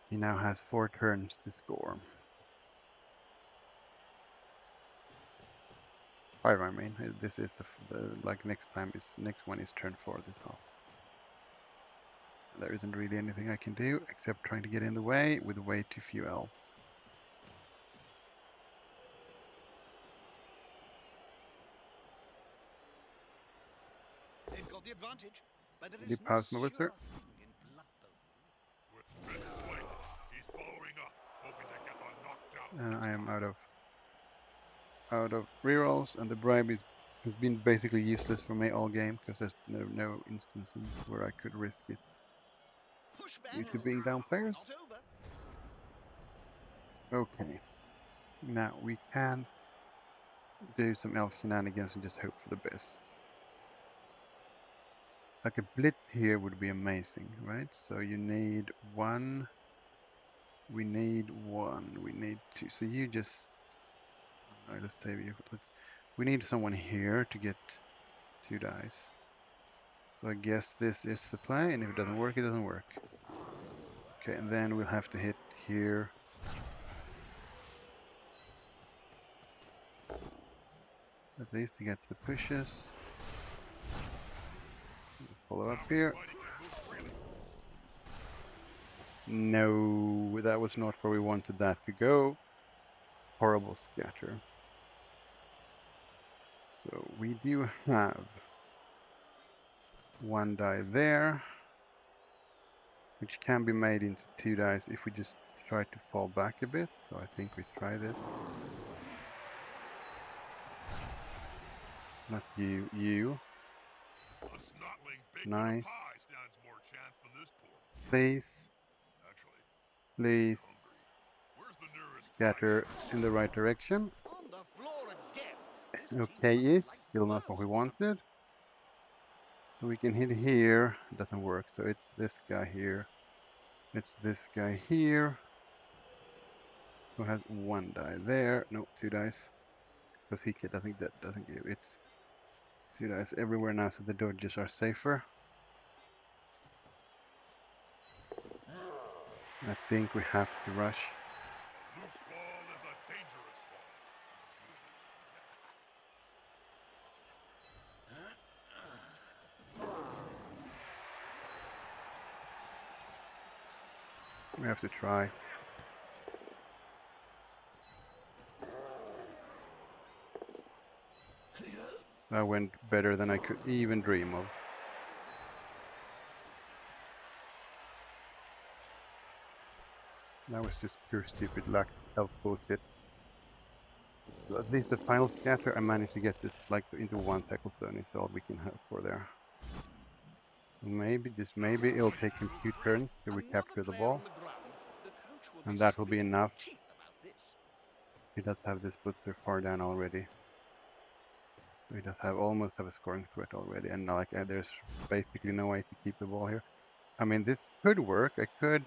[SPEAKER 2] He now has 4 turns to score. 5, I mean. This is like next one is turn 4 this half. There isn't really anything I can do except trying to get in the way with way too few elves.
[SPEAKER 3] They've got the advantage, but there
[SPEAKER 2] Did
[SPEAKER 3] is
[SPEAKER 2] you
[SPEAKER 3] no
[SPEAKER 2] pass my
[SPEAKER 3] sure
[SPEAKER 2] blitzer?
[SPEAKER 3] thing in Blood Bowl.
[SPEAKER 4] With Finn slain, he's following up, hoping to get the knockdown.
[SPEAKER 2] I am out of rerolls, and the bribe has been basically useless for me all game because there's no instances where I could risk it
[SPEAKER 3] Push back.
[SPEAKER 2] due to being down players.
[SPEAKER 3] Not over.
[SPEAKER 2] Okay, now we can do some elf shenanigans and just hope for the best. Like a blitz here would be amazing, right? So you need 1. We need 1. We need 2. So you just... Alright, let's say we need someone here to get 2 dice. So I guess this is the play, and if it doesn't work, it doesn't work. Okay, and then we'll have to hit here. At least he gets the pushes. Follow up here. No, that was not where we wanted that to go. Horrible scatter. So we do have 1 die there, which can be made into 2 dice if we just try to fall back a bit. So I think we try this. Not you. You.
[SPEAKER 4] A snotling baked in a
[SPEAKER 2] Nice.
[SPEAKER 4] pie stands more chance than this poor.
[SPEAKER 2] Please.
[SPEAKER 4] Actually,
[SPEAKER 2] Please.
[SPEAKER 4] hungry. Where's the nearest pie
[SPEAKER 2] Scatter
[SPEAKER 4] shop?
[SPEAKER 2] in the right direction.
[SPEAKER 3] On the floor again. This
[SPEAKER 2] Okay,
[SPEAKER 3] team
[SPEAKER 2] is
[SPEAKER 3] must like
[SPEAKER 2] still not
[SPEAKER 3] worms
[SPEAKER 2] what we
[SPEAKER 3] or something.
[SPEAKER 2] wanted. So we can hit here. It doesn't work. So it's this guy here. It's this guy here. Who has one die there? No, two dice. Because he doesn't give. It's two dice everywhere now, so the dodges are safer. I think we have to rush.
[SPEAKER 4] Loose ball is a dangerous ball.
[SPEAKER 2] We have to try. That went better than I could even dream of. That was just pure stupid luck, elf bullshit. So at least the final scatter, I managed to get this like into one tackle zone. It's all we can hope for there. Maybe, just maybe, it'll take him 2 turns to
[SPEAKER 3] Another
[SPEAKER 2] recapture the
[SPEAKER 3] player
[SPEAKER 2] ball,
[SPEAKER 3] on the ground. The coach will
[SPEAKER 2] and
[SPEAKER 3] be
[SPEAKER 2] that will be
[SPEAKER 3] spitting
[SPEAKER 2] enough.
[SPEAKER 3] teeth about this.
[SPEAKER 2] He does have this blitzer far down already. He does have almost have a scoring threat already, and like there's basically no way to keep the ball here. I mean, this could work. I could,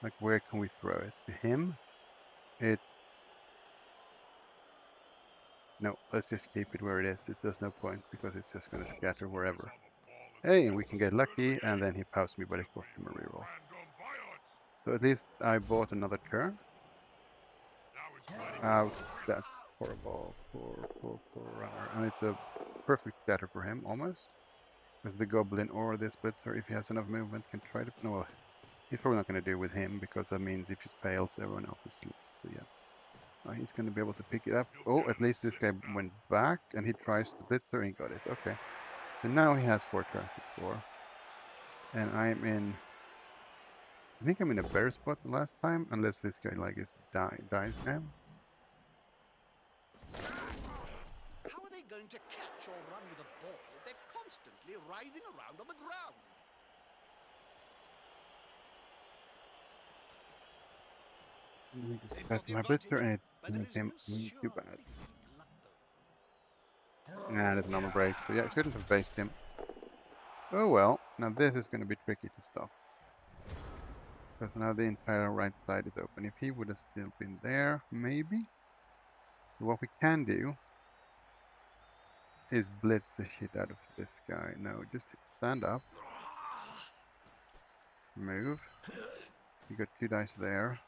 [SPEAKER 2] like, where can we throw it? To him? It's no. Let's just keep it where it is. There's no point because it's just going to scatter wherever. Hey, and we can get lucky, and then he pows me, but it costs him a reroll.
[SPEAKER 4] Random violence.
[SPEAKER 2] So at least I bought another turn.
[SPEAKER 4] Now he's fighting
[SPEAKER 2] Ouch,
[SPEAKER 4] for freedom.
[SPEAKER 2] that's horrible. Poor runner. And it's a perfect scatter for him, almost. Because the goblin or the splitter, if he has enough movement, can try to... No, he's probably not going to do with him, because that means if it fails, everyone else is sleeps. So yeah. He's going to be able to pick it up. Oh, at least this guy went back, and he tries the blitzer, and he got it. Okay. So now he has 4 turns to score. And I'm in... I think I'm in a better spot than last time, unless this guy like dies now.
[SPEAKER 3] How are they going to catch or run with a ball if they're constantly writhing around on the ground?
[SPEAKER 2] Let me just
[SPEAKER 3] They've
[SPEAKER 2] pass
[SPEAKER 3] got the
[SPEAKER 2] my blitzer,
[SPEAKER 3] advantage,
[SPEAKER 2] and it
[SPEAKER 3] but there
[SPEAKER 2] didn't
[SPEAKER 3] is
[SPEAKER 2] seem
[SPEAKER 3] no
[SPEAKER 2] too
[SPEAKER 3] sure
[SPEAKER 2] bad.
[SPEAKER 3] thing in Blood Bowl.
[SPEAKER 2] Nah, there's an armor break. So yeah, I shouldn't have based him. Oh well, now this is going to be tricky to stop. Because now the entire right side is open. If he would have still been there, maybe? What we can do is blitz the shit out of this guy. No, just stand up. Move. You got 2 dice there.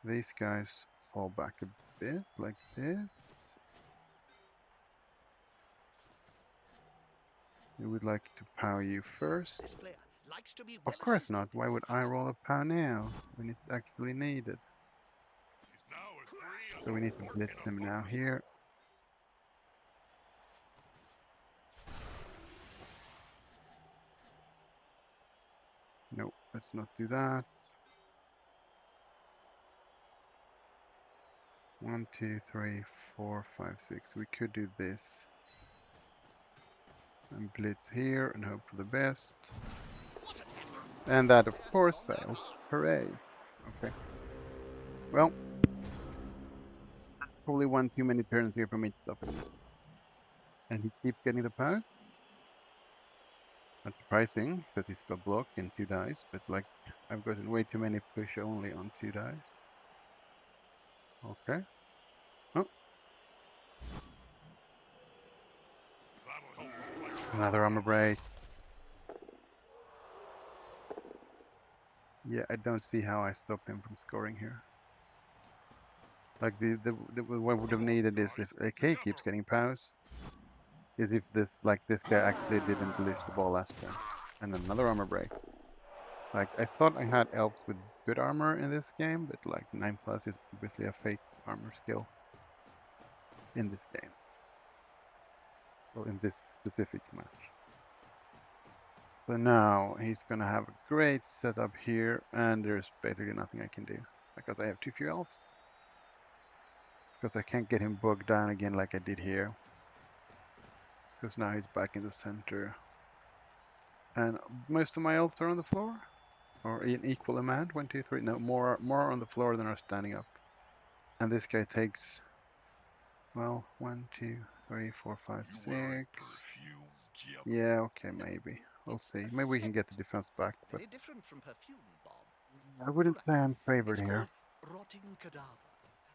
[SPEAKER 2] These guys fall back a bit, like this. We would like to pow you first.
[SPEAKER 3] This player likes to be well
[SPEAKER 2] Of course
[SPEAKER 3] assisted.
[SPEAKER 2] not. Why would I roll a pow now when it's actually needed?
[SPEAKER 4] He's now as free as
[SPEAKER 2] So
[SPEAKER 4] a
[SPEAKER 2] we need to
[SPEAKER 4] fork
[SPEAKER 2] blitz
[SPEAKER 4] in a
[SPEAKER 2] him now
[SPEAKER 4] thunderstorm.
[SPEAKER 2] here. No, let's not do that. 1, 2, 3, 4, 5, 6. We could do this. And blitz here and hope for the best.
[SPEAKER 3] What a tackle!
[SPEAKER 2] And that, of
[SPEAKER 3] Player has
[SPEAKER 2] course,
[SPEAKER 3] gone down
[SPEAKER 2] fails.
[SPEAKER 3] hard.
[SPEAKER 2] Hooray. Okay. Well, probably one too many turns here for me to stop him. And he keeps getting the pass. Not surprising, because he's got block and 2 dice, but like, I've gotten way too many push only on 2 dice. Okay. Oh,
[SPEAKER 4] That'll help the player.
[SPEAKER 2] another armor break. Yeah, I don't see how I stop him from scoring here. Like, what would have needed is if AK keeps getting powers, is if this guy actually didn't lose the ball last turn. And another armor break. Like, I thought I had elves with good armor in this game, but like 9+ is obviously a fake armor skill in this game. Well, in this specific match. So now he's gonna have a great setup here, and there's basically nothing I can do because I have too few elves. Because I can't get him bogged down again like I did here. Because now he's back in the center. And most of my elves are on the floor? Or in equal amount? 1, 2, 3. No, more on the floor than are standing up. And this guy takes, well, 1, 2, 3, 4, 5,
[SPEAKER 4] You
[SPEAKER 2] 6.
[SPEAKER 4] wearing perfume, Jim?
[SPEAKER 2] Yeah, okay, maybe. We'll
[SPEAKER 3] It's
[SPEAKER 2] see.
[SPEAKER 3] a
[SPEAKER 2] Maybe we can
[SPEAKER 3] scent.
[SPEAKER 2] get the defense back, but
[SPEAKER 3] Very different from perfume, Bob.
[SPEAKER 2] I wouldn't say I'm favored
[SPEAKER 3] It's
[SPEAKER 2] here
[SPEAKER 3] called Rotting Cadaver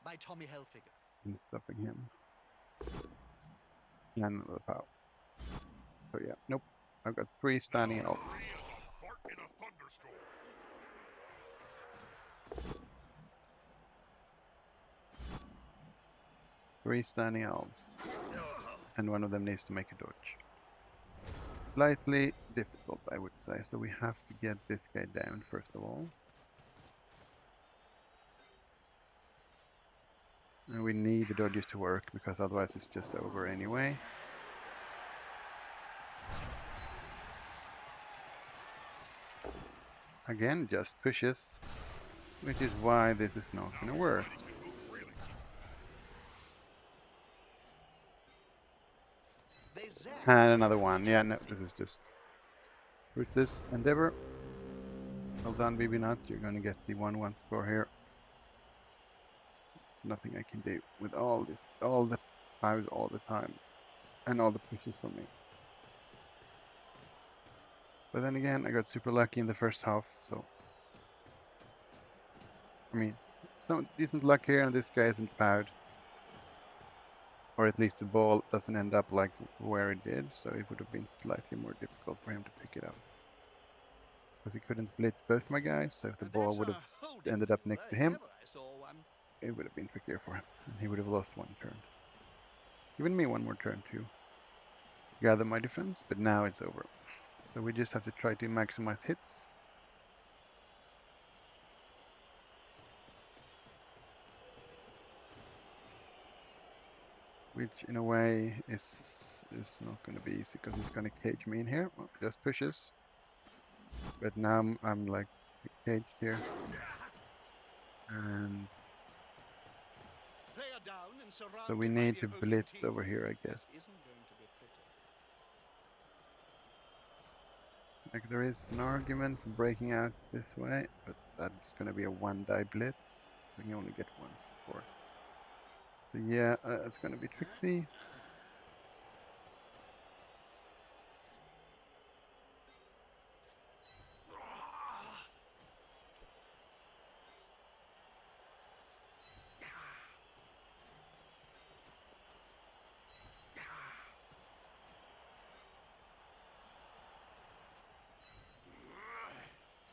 [SPEAKER 3] by Tommy Hilfiger.
[SPEAKER 2] in stopping him. And the power. So yeah, nope. I've got 3 standing elves.
[SPEAKER 4] Free as a fart in a thunderstorm.
[SPEAKER 2] 3 standing elves. And one of them needs to make a dodge. Slightly difficult, I would say. So we have to get this guy down first of all. And we need the dodges to work because otherwise it's just over anyway. Again, just pushes, which is why this is not going to work.
[SPEAKER 3] They zap.
[SPEAKER 2] And another one. Yeah, no, this is just fruitless endeavor. Well done, BB Nut. You're going to get the 1-1 score here. Nothing I can do with all this, all the fives all the time, and all the pushes from me. But then again, I got super lucky in the first half, so I mean, some decent luck here, and this guy isn't powered. Or at least the ball doesn't end up like where it did, so it would have been slightly more difficult for him to pick it up. Because he couldn't blitz both my guys, so if the ball would have ended up next to him, it would have been trickier for him, and he would have lost 1 turn. Given me 1 more turn to gather my defense, but now it's over. So we just have to try to maximize hits. Which in a way is not going to be easy because he's going to cage me in here. Well, just pushes. But now I'm like caged here. And so we need to blitz over here, I guess. Like there is an argument for breaking out this way, but that's going to be a 1-die blitz. We can only get 1 support. So yeah, it's going to be tricksy.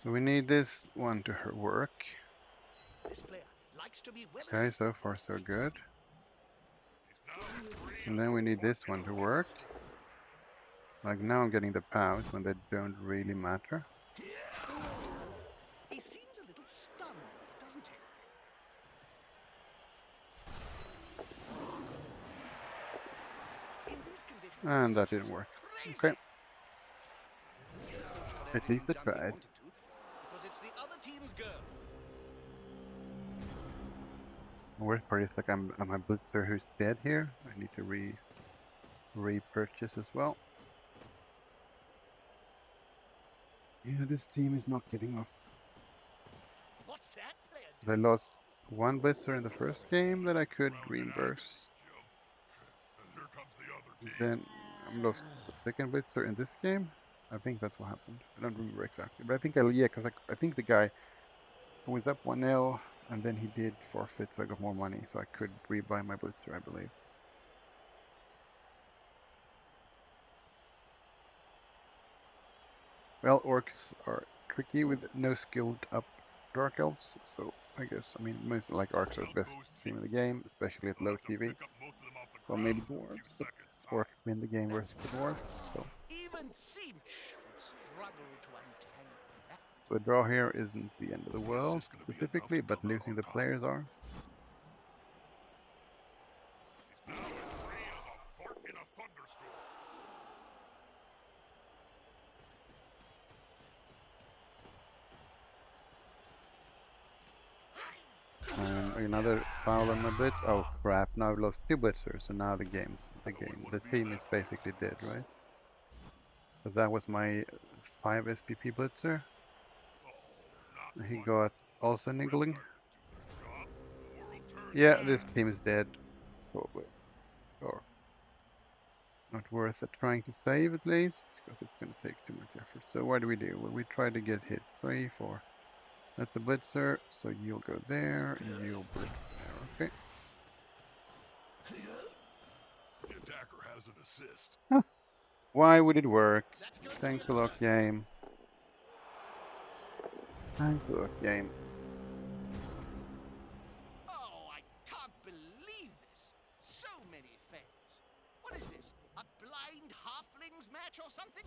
[SPEAKER 2] So we need this one to work. Okay, so far so good. And then we need this one to work. Like now I'm getting the pows when they don't really matter.
[SPEAKER 3] He seems a little stunned, doesn't he? In these conditions,
[SPEAKER 2] And that didn't work. Okay. At least I tried.
[SPEAKER 3] Because it's the other team's girl.
[SPEAKER 2] The worst part is like I'm a blitzer who's dead here. I need to repurchase as well. Yeah, this team is not getting off.
[SPEAKER 3] What's that player
[SPEAKER 2] I lost 1 blitzer in the first game that I could reimburse.
[SPEAKER 4] Here comes the other team.
[SPEAKER 2] Then I lost the 2nd blitzer in this game. I think that's what happened. I don't remember exactly, but I think yeah, because I think the guy was up 1-0 and then he did forfeit, so I got more money, so I could rebuy my blitzer, I believe. Well, orcs are tricky with no skilled up dark elves, so I guess, I mean, most like orcs are the best team in the game, especially at low TV. Well, maybe dwarves, but orcs win the game versus the dwarves, so.
[SPEAKER 3] Even Sinch would struggle to untangle that.
[SPEAKER 2] So a draw here isn't the end of the world, specifically, but losing the players are.
[SPEAKER 4] He's now as free as a fart in a thunderstorm.
[SPEAKER 2] And another foul on my blitz. Oh crap! Now I've lost 2 blitzers, so now the team is basically dead, right? So that was my 5 SPP blitzer. He got also niggling. Yeah, this team is dead, probably, or not worth it trying to save at least, because it's going to take too much effort. So what do? Well, we try to get hits 3, 4. That's the blitzer, so you'll go there, you'll blitz there, okay.
[SPEAKER 4] The attacker has an assist.
[SPEAKER 2] Huh. Why would it work?
[SPEAKER 3] That's good.
[SPEAKER 2] Thanks a lot, game. Thanks a lot, game.
[SPEAKER 3] Oh, I can't believe this. So many fails. What is this? A blind halflings match or something?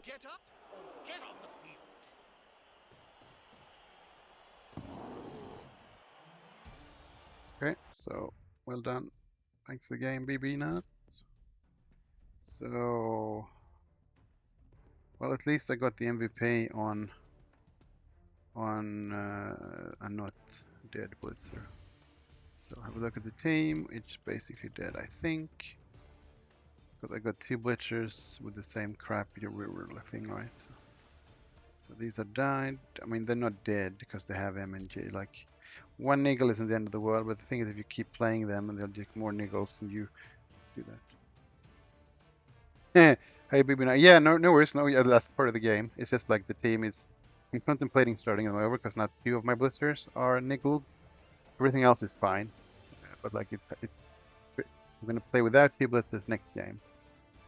[SPEAKER 3] Get up or get off the field.
[SPEAKER 2] Okay, so well done. Thanks for the game, BB Nut. So, well, at least I got the MVP on a not dead blitzer. So have a look at the team. It's basically dead, I think, because I got 2 blitzers with the same crappy reroll thing, right? So these are died. I mean, they're not dead because they have MNG. Like, 1 niggle isn't the end of the world, but the thing is, if you keep playing them, and they'll get more niggles, and you do that. Hey, BB Nut. Yeah, no worries. No, yeah, that's part of the game. It's just like the team is. I'm contemplating starting them over because not 2 of my blitzers are niggled. Everything else is fine, but like I'm gonna play without 2 blitzers next game,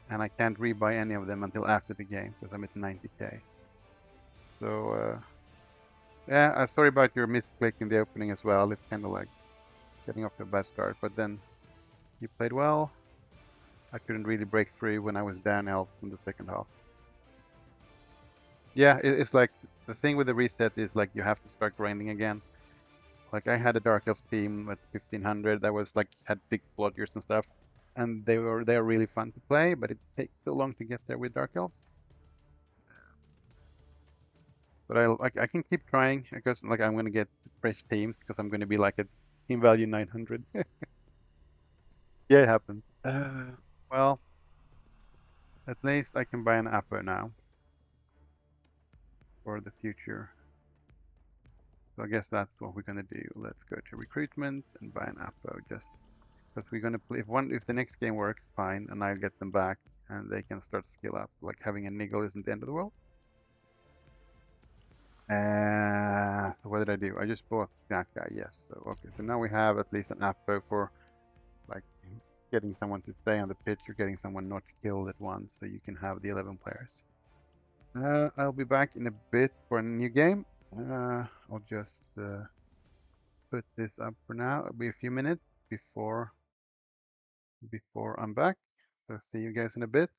[SPEAKER 2] and I can't rebuy any of them until after the game because I'm at 90k. So yeah, sorry about your misclick in the opening as well. It's kind of like getting off to a bad start, but then you played well. I couldn't really break through when I was down Elves in the second half. Yeah, it's like the thing with the reset is like you have to start grinding again. Like I had a Dark Elves team at 1500 that was like had 6 Bloodyears and stuff, and they're really fun to play, but it takes so long to get there with Dark Elves. But I can keep trying because like I'm gonna get fresh teams because I'm gonna be like at team value 900. Yeah, it happens. Well, at least I can buy an Apo now for the future. So I guess that's what we're gonna do. Let's go to recruitment and buy an Apo just because we're gonna play. If the next game works, fine, and I'll get them back and they can start to skill up. Like having a niggle isn't the end of the world. So what did I do? I just bought that guy. Yes. So okay. So now we have at least an Apo for like getting someone to stay on the pitch or getting someone not killed at once, so you can have the 11 players. I'll be back in a bit for a new game. I'll just put this up for now. It'll be a few minutes before I'm back. So see you guys in a bit.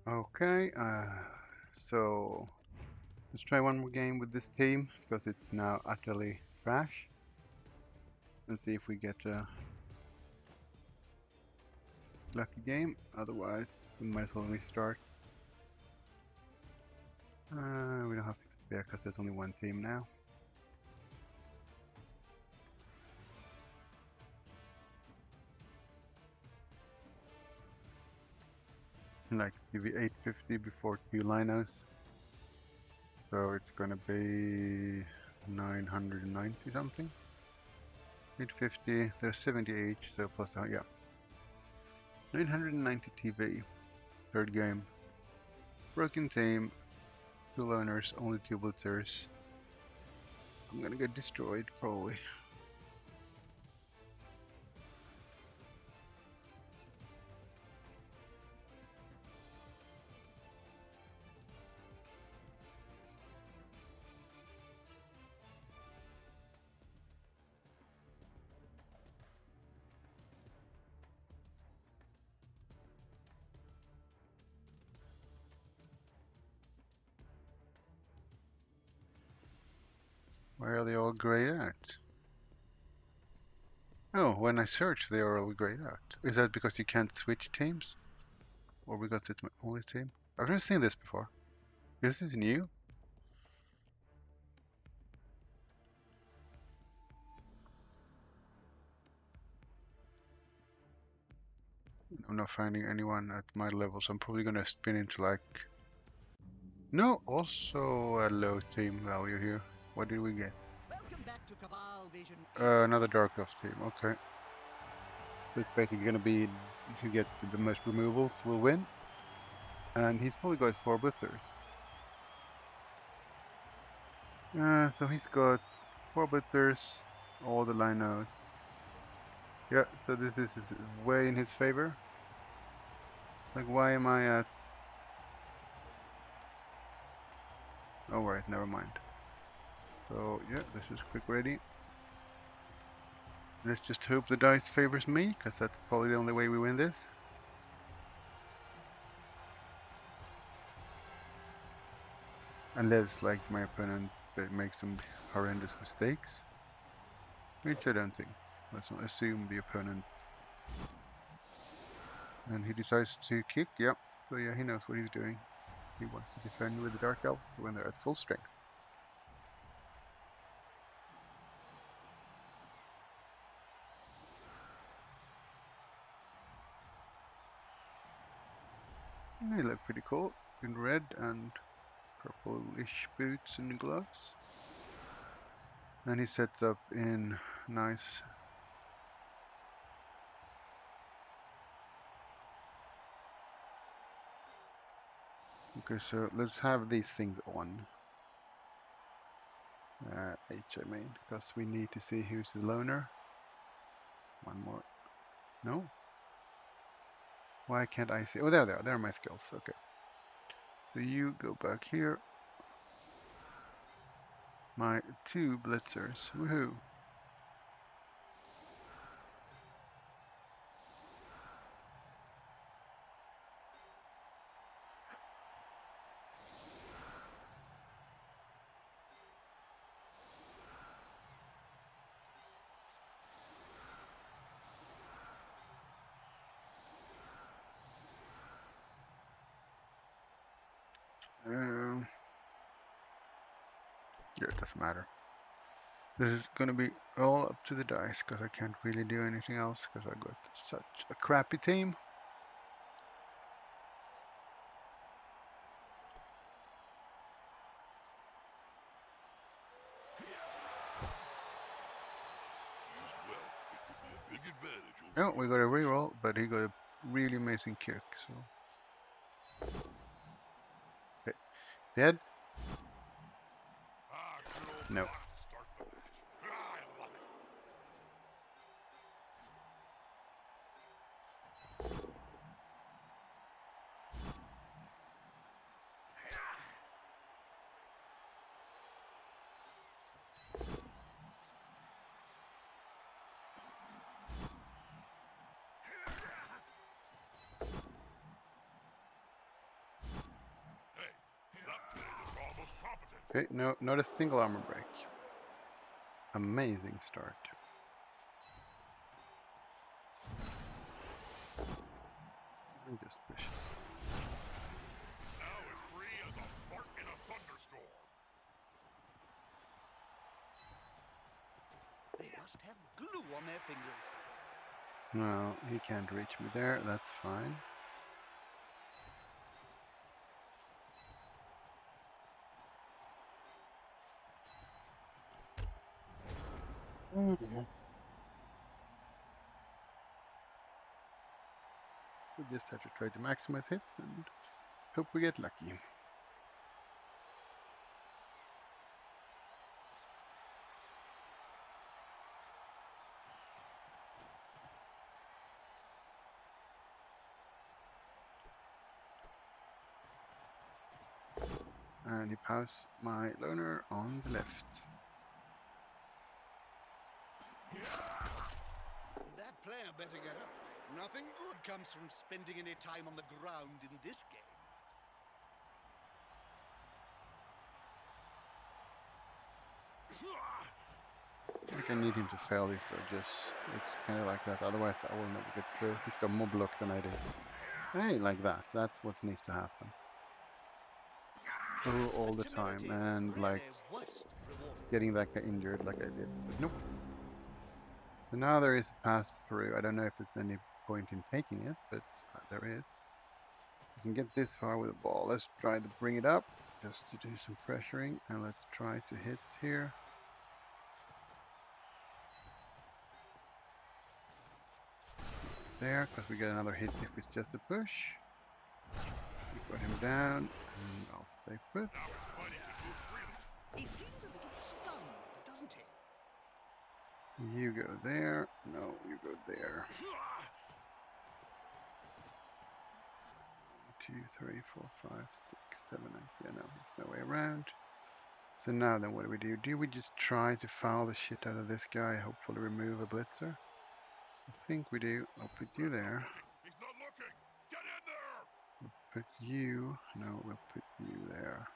[SPEAKER 2] Okay, so let's try one more game with this team because it's now utterly trash. And see if we get a lucky game. Otherwise, we might as well restart. We don't have to prepare because there's only one team now. Like TV 850 before 2 linos. So it's gonna be 990 something. 850, there's 70 each, so plus, yeah. 990 TV. Third game. Broken team. 2 loners, only 2 blitzers. I'm gonna get destroyed, probably. Why are they all grayed out? Oh, when I search, they are all grayed out. Is that because you can't switch teams? Or we got the only team? I've never seen this before. Is this new? I'm not finding anyone at my level, so I'm probably gonna spin into like... No, also a low team value here. What did we get?
[SPEAKER 3] Welcome back to Cabal Vision.
[SPEAKER 2] Another Dark Elf team, okay. So it's basically gonna be who gets the most removals will win. And he's probably got 4 blitzers. So he's got 4 blitzers, all the linos. Yeah, so this is way in his favor. Like, why am I at... Oh, right, never mind. So, yeah, let's just click ready. Let's just hope the dice favors me, because that's probably the only way we win this. Unless, like, my opponent makes some horrendous mistakes. Which I don't think. Let's not assume the opponent. And he decides to kick, yeah. So yeah, he knows what he's doing. He wants to defend with the Dark Elves when they're at full strength. They look pretty cool. In red and purplish boots and gloves. And he sets up in nice. Okay, so let's have these things on. H I mean, because we need to see who's the loner. One more. No? Why can't I see? Oh, there they are. There are my skills. Okay. So you go back here. My 2 blitzers. Woohoo. Yeah, it doesn't matter. This is gonna be all up to the dice because I can't really do anything else because I got such a crappy team.
[SPEAKER 4] Used well, it could be a big advantage over
[SPEAKER 2] Oh, we got a reroll, but he got a really amazing kick, so. Okay. Dead?
[SPEAKER 4] good old
[SPEAKER 2] No.
[SPEAKER 4] block to start the match. I love it.
[SPEAKER 2] Okay, no, not a single armor break. Amazing start. And just pushes.
[SPEAKER 4] Now as free as a fart in a thunderstorm.
[SPEAKER 3] They must have glue on their fingers.
[SPEAKER 2] No, he can't reach me there. That's fine. Oh dear. We just have to try to maximize hits and hope we get lucky. And he powers my loner on the left.
[SPEAKER 3] That player better get up. Nothing good comes from spending any time on the ground in this game.
[SPEAKER 2] I need him to fail these dodges. It's kind of like that, otherwise I will never get through. He's got more block than I do. Hey, like that. That's what needs to happen. All the time,
[SPEAKER 3] Humility,
[SPEAKER 2] and
[SPEAKER 3] really
[SPEAKER 2] like
[SPEAKER 3] worst rewarded.
[SPEAKER 2] getting that guy injured like I did. But nope. So now there is a pass through. I don't know if there's any point in taking it, but there is. You can get this far with a ball. Let's try to bring it up just to do some pressuring, and let's try to hit here. There, because we get another hit if it's just a push. We got him down, and I'll stay put.
[SPEAKER 4] Now it's fighting to move freely.
[SPEAKER 3] He seems a little stunned, doesn't he?
[SPEAKER 2] You go there. No, you go there. 2, 3, 4, 5, 6, 7, 8. Yeah, no, there's no way around. So now then, what do we do? Do we just try to foul the shit out of this guy, hopefully remove a blitzer? I think we do. I'll put you there.
[SPEAKER 4] He's not looking. Get in there.
[SPEAKER 2] Put you. No, we'll put you there.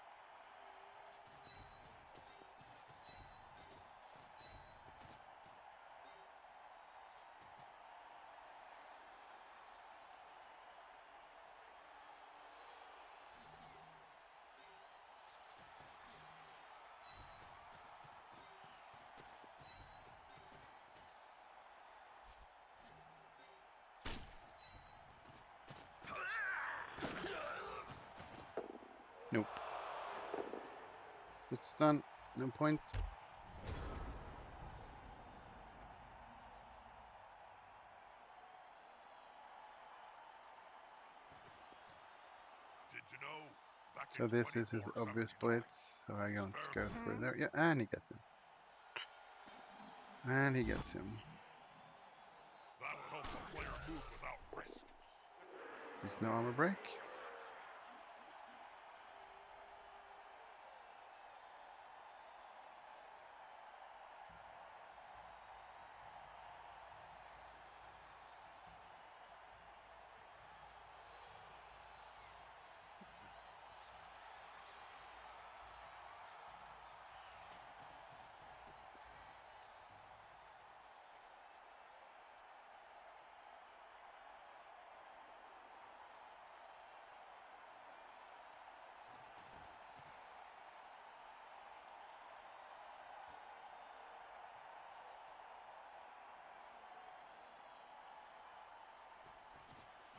[SPEAKER 2] Nope. It's done. No point.
[SPEAKER 4] Did you know? Back
[SPEAKER 2] So
[SPEAKER 4] in
[SPEAKER 2] this is his
[SPEAKER 4] 2479,
[SPEAKER 2] obvious blitz. So I don't go through there. Yeah, and he gets him. And he gets him.
[SPEAKER 4] That'll help the player move without risk.
[SPEAKER 2] There's no armor break.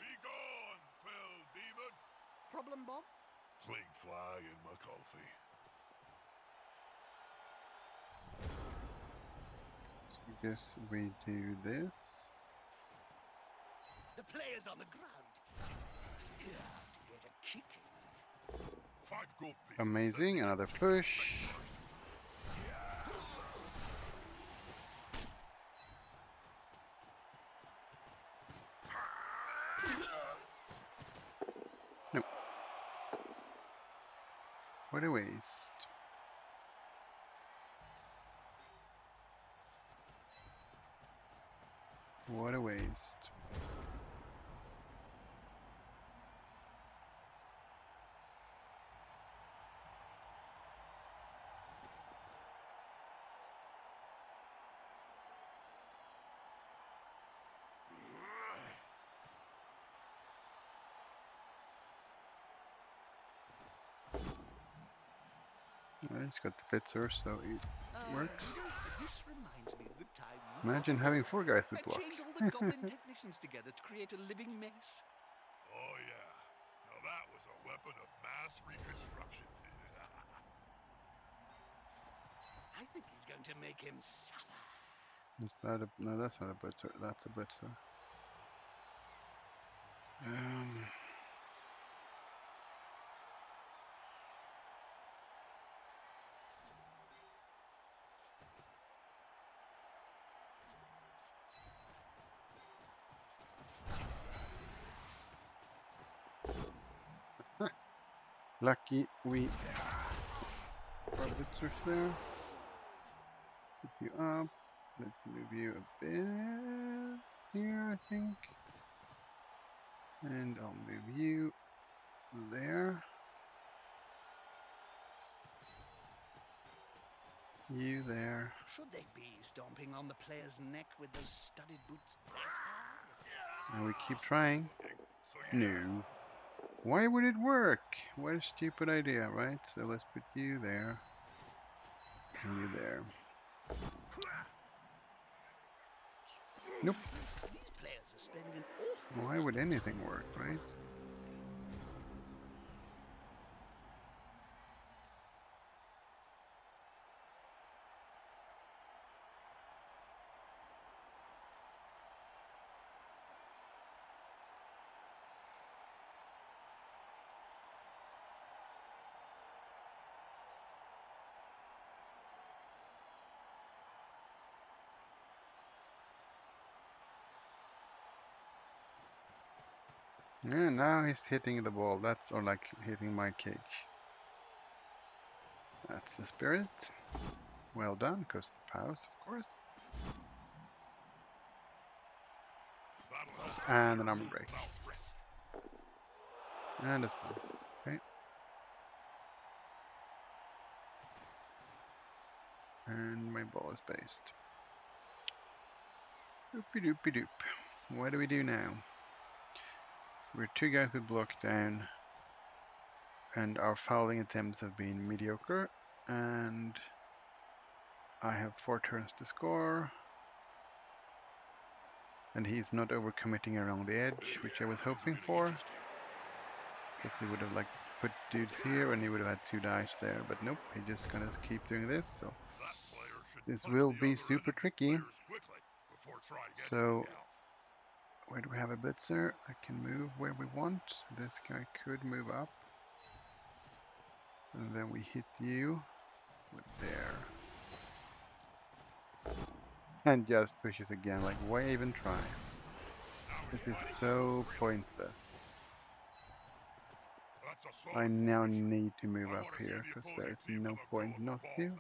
[SPEAKER 4] Be gone, fell demon.
[SPEAKER 3] Problem, Bob?
[SPEAKER 4] Plague fly in my coffee.
[SPEAKER 2] So I guess we do this.
[SPEAKER 3] The player's on the ground. Yeah, to get a kicking.
[SPEAKER 4] 5 gold pieces.
[SPEAKER 2] Amazing. Another push. Nope. What a waste. What a waste. He's got the blitzer, so it works.
[SPEAKER 3] You know, this reminds me of the time you
[SPEAKER 2] Imagine
[SPEAKER 3] got
[SPEAKER 2] having
[SPEAKER 3] bored
[SPEAKER 2] 4 guys with
[SPEAKER 3] and
[SPEAKER 2] block.
[SPEAKER 3] chained all the goblin technicians together to create a living mess.
[SPEAKER 4] Oh yeah. Now that was a weapon of mass reconstruction.
[SPEAKER 3] I think he's going to make him suffer.
[SPEAKER 2] Is that a, no, that's not a blitzer. That's a blitzer. Lucky we got blitzers there. Pick you up. Let's move you a bit here, I think. And I'll move you there. You there.
[SPEAKER 3] Should they be stomping on the player's neck with those studded boots that high?
[SPEAKER 2] And we keep trying.
[SPEAKER 4] So yeah.
[SPEAKER 2] No. Why would it work? What a stupid idea, right? So let's put you there. And you there. Nope.
[SPEAKER 3] These players are spending an awful
[SPEAKER 2] Why would anything work, right? Yeah, now he's hitting the ball. That's or like hitting my cage. That's the spirit. Well done, because the powers, of course.
[SPEAKER 4] That'll help
[SPEAKER 2] And an armor break.
[SPEAKER 4] without risk.
[SPEAKER 2] And it's done. Okay. And my ball is based. Doopy doopy doop. What do we do now? We're 2 guys with block down. And our fouling attempts have been mediocre. And I have 4 turns to score. And he's not overcommitting around the edge, which I was hoping for. Because he would have like put dudes here and he would have had 2 dice there. But nope, he's just gonna keep doing this. So this will be super tricky. So where do we have a blitzer? I can move where we want. This guy could move up. And then we hit you with there. And just pushes again, like why even try? This is so pointless. I now need to move up here, because there is no point not to.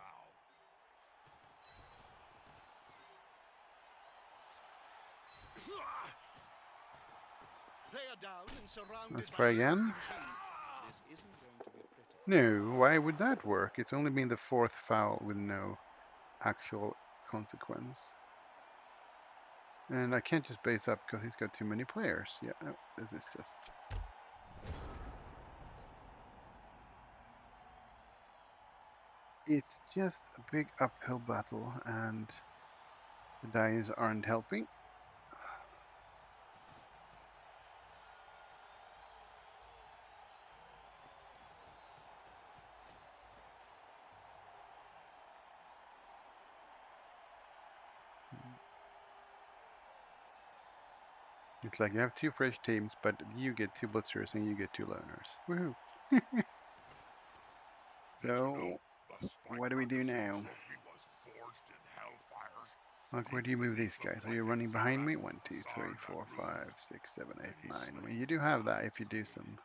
[SPEAKER 2] Let's try again.
[SPEAKER 3] This isn't going to be pretty.
[SPEAKER 2] No, why would that work? It's only been the 4th foul with no actual consequence. And I can't just base up because he's got too many players. Yeah, no, this is just... It's just a big uphill battle and the dice aren't helping. It's like you have 2 fresh teams, but you get 2 blitzers and you get 2 loners. Woohoo! So, what do we do now? Like, where do you move these guys? Are you running behind me? 1, 2, 3, 4, 5, 6, 7, 8, 9. I mean, you do have that if you do some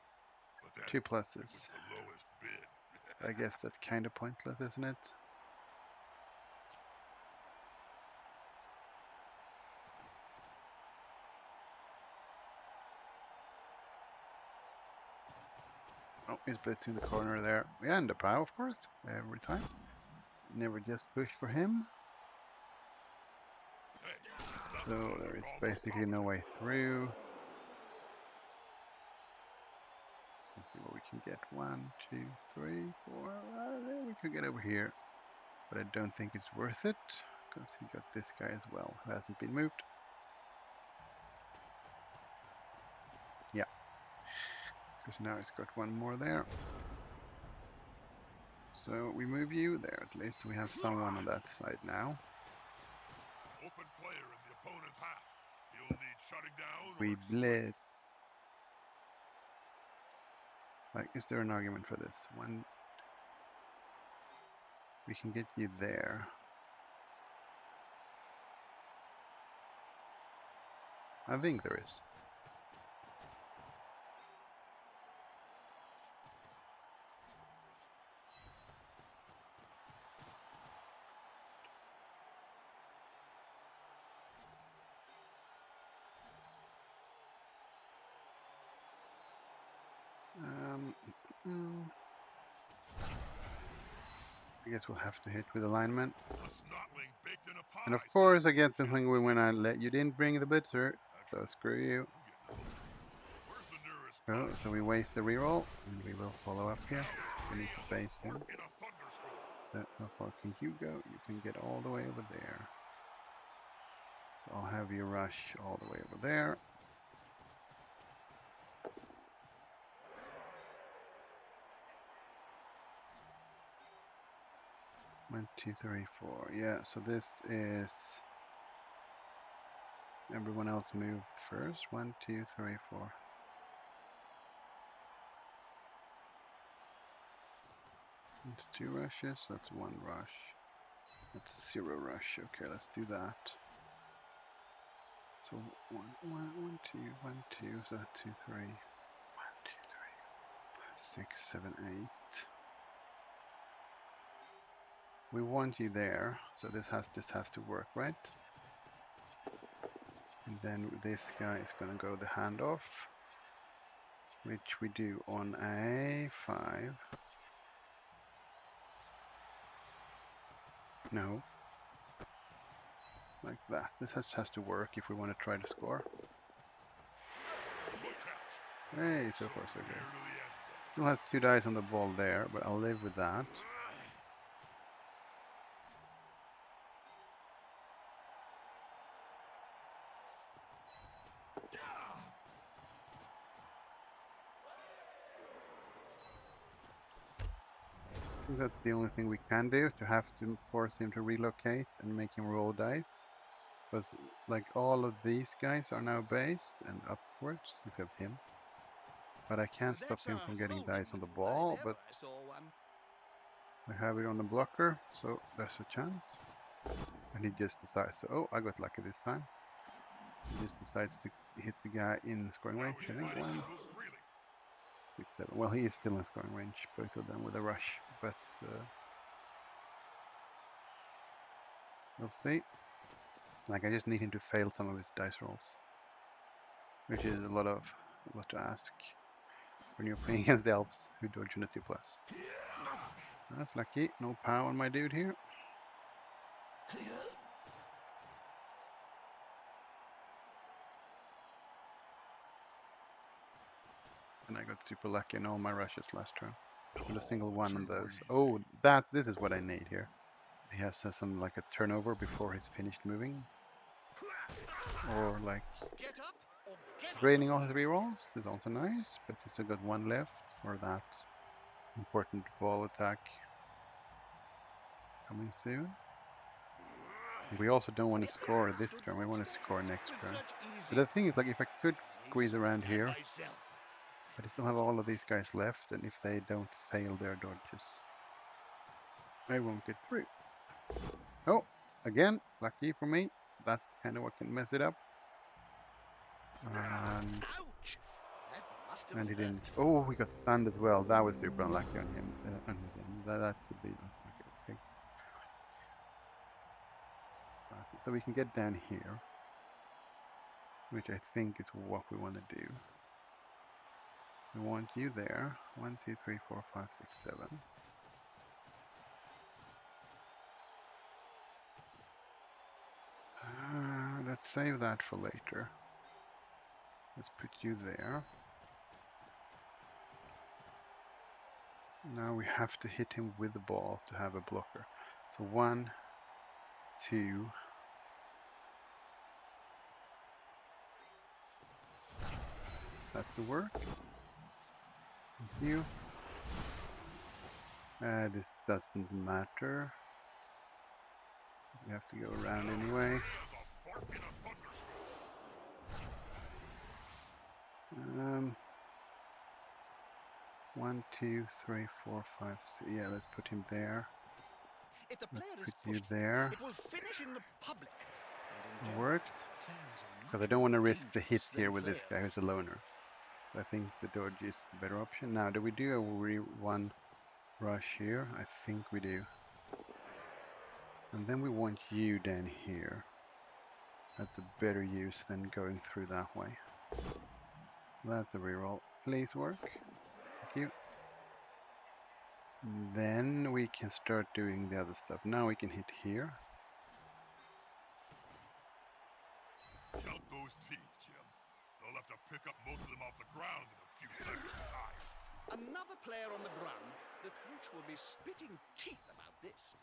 [SPEAKER 2] 2 pluses. I guess that's kind of pointless, isn't it? Oh, he's blitzing the corner there. And a POW, of course, every time. Never just push for him. So there is basically no way through. Let's see what we can get. 1, 2, 3, 4. We could get over here, but I don't think it's worth it because he got this guy as well who hasn't been moved. Yeah, because now it's got one more there. So we move you there. At least we have someone on that side now.
[SPEAKER 4] Open player in the opponent's half. He'll need shutting down
[SPEAKER 2] We
[SPEAKER 4] or
[SPEAKER 2] blitz. Like, is there an argument for this? One, we can get you there. I think there is. I guess we'll have to hit with alignment.
[SPEAKER 4] a snotling baked in a pie.
[SPEAKER 2] And of course I get the thing when I let you didn't bring the blitzer, so screw you.
[SPEAKER 4] Where's the nearest
[SPEAKER 2] Oh, so we waste the reroll, and we will follow up here. We need to base him.
[SPEAKER 4] in a thunderstorm?
[SPEAKER 2] So how far can you go? You can get all the way over there. So I'll have you rush all the way over there. One, two, three, four. Yeah, so this is everyone else move first. 1, 2, 3, 4. That's 2 rushes. That's 1 rush. That's 0 rush. Okay, let's do that. So 1, 1, 2, 1, 2. So 2, 3. 1, 2, 3, 6, 7, 8. We want you there, so this has to work, right? And then this guy is gonna go the handoff, which we do on A5. No, like that. This has to work if we want to try to score. Hey, so far so good. Still has 2 dice on the ball there, but I'll live with that. I think that's the only thing we can do, to have to force him to relocate and make him roll dice. Because like all of these guys are now based and upwards, you have him. But I can't stop him from getting dice on the ball, but I have it on the blocker, so there's a chance. And he just decides, so, oh, I got lucky this time. He just decides to hit the guy in scoring range, I think 1, 6, 7. Well, he is still in scoring range, both of them with a rush, but we'll see. Like, I just need him to fail some of his dice rolls, which is a lot to ask when you're playing against the Elves who dodge on a 2+. That's lucky. No power on my dude here. And I got super lucky in all my rushes last turn. With a single one on those. Oh, this is what I need here. He has some like a turnover before he's finished moving. Or like draining all his rerolls is also nice, but he's still got 1 left for that important ball attack coming soon. We also don't want to score this turn, we want to score next turn. But the thing is, like, if I could squeeze around here, but I still have all of these guys left, and if they don't fail their dodges, I won't get through. Oh, again, lucky for me. That's kind of what can mess it up. And he didn't. Oh, he got stunned as well. That was super unlucky on him. That should be unlucky. Okay. So we can get down here, which I think is what we want to do. We want you there. 1, 2, 3, 4, 5, 6, 7. Let's save that for later. Let's put you there. Now we have to hit him with the ball to have a blocker. So 1, 2. That will work. Thank you. This doesn't matter. We have to go around anyway. Um, 1, 2, 3, 4, 5, 6. Yeah, let's put him there.
[SPEAKER 3] If the
[SPEAKER 2] Let's
[SPEAKER 3] player
[SPEAKER 2] put
[SPEAKER 3] is
[SPEAKER 2] you
[SPEAKER 3] pushed,
[SPEAKER 2] there.
[SPEAKER 3] it will finish in the public. And in general,
[SPEAKER 2] Worked.
[SPEAKER 3] fans are
[SPEAKER 2] Because I
[SPEAKER 3] much
[SPEAKER 2] don't
[SPEAKER 3] more
[SPEAKER 2] want to risk the hit
[SPEAKER 3] dangerous
[SPEAKER 2] here
[SPEAKER 3] than
[SPEAKER 2] with this guy
[SPEAKER 3] players.
[SPEAKER 2] who's a loner. So I think the dodge is the better option. Now, do we do a one rush here? I think we do. And then we want you down here. That's a better use than going through that way. That's a reroll. Please work. Thank you. Then we can start doing the other stuff. Now we can hit here.
[SPEAKER 4] Count those teeth, Jim. They'll have to pick up most of them off the ground in a few seconds' time.
[SPEAKER 3] Another player on the ground, the coach will be spitting teeth about this.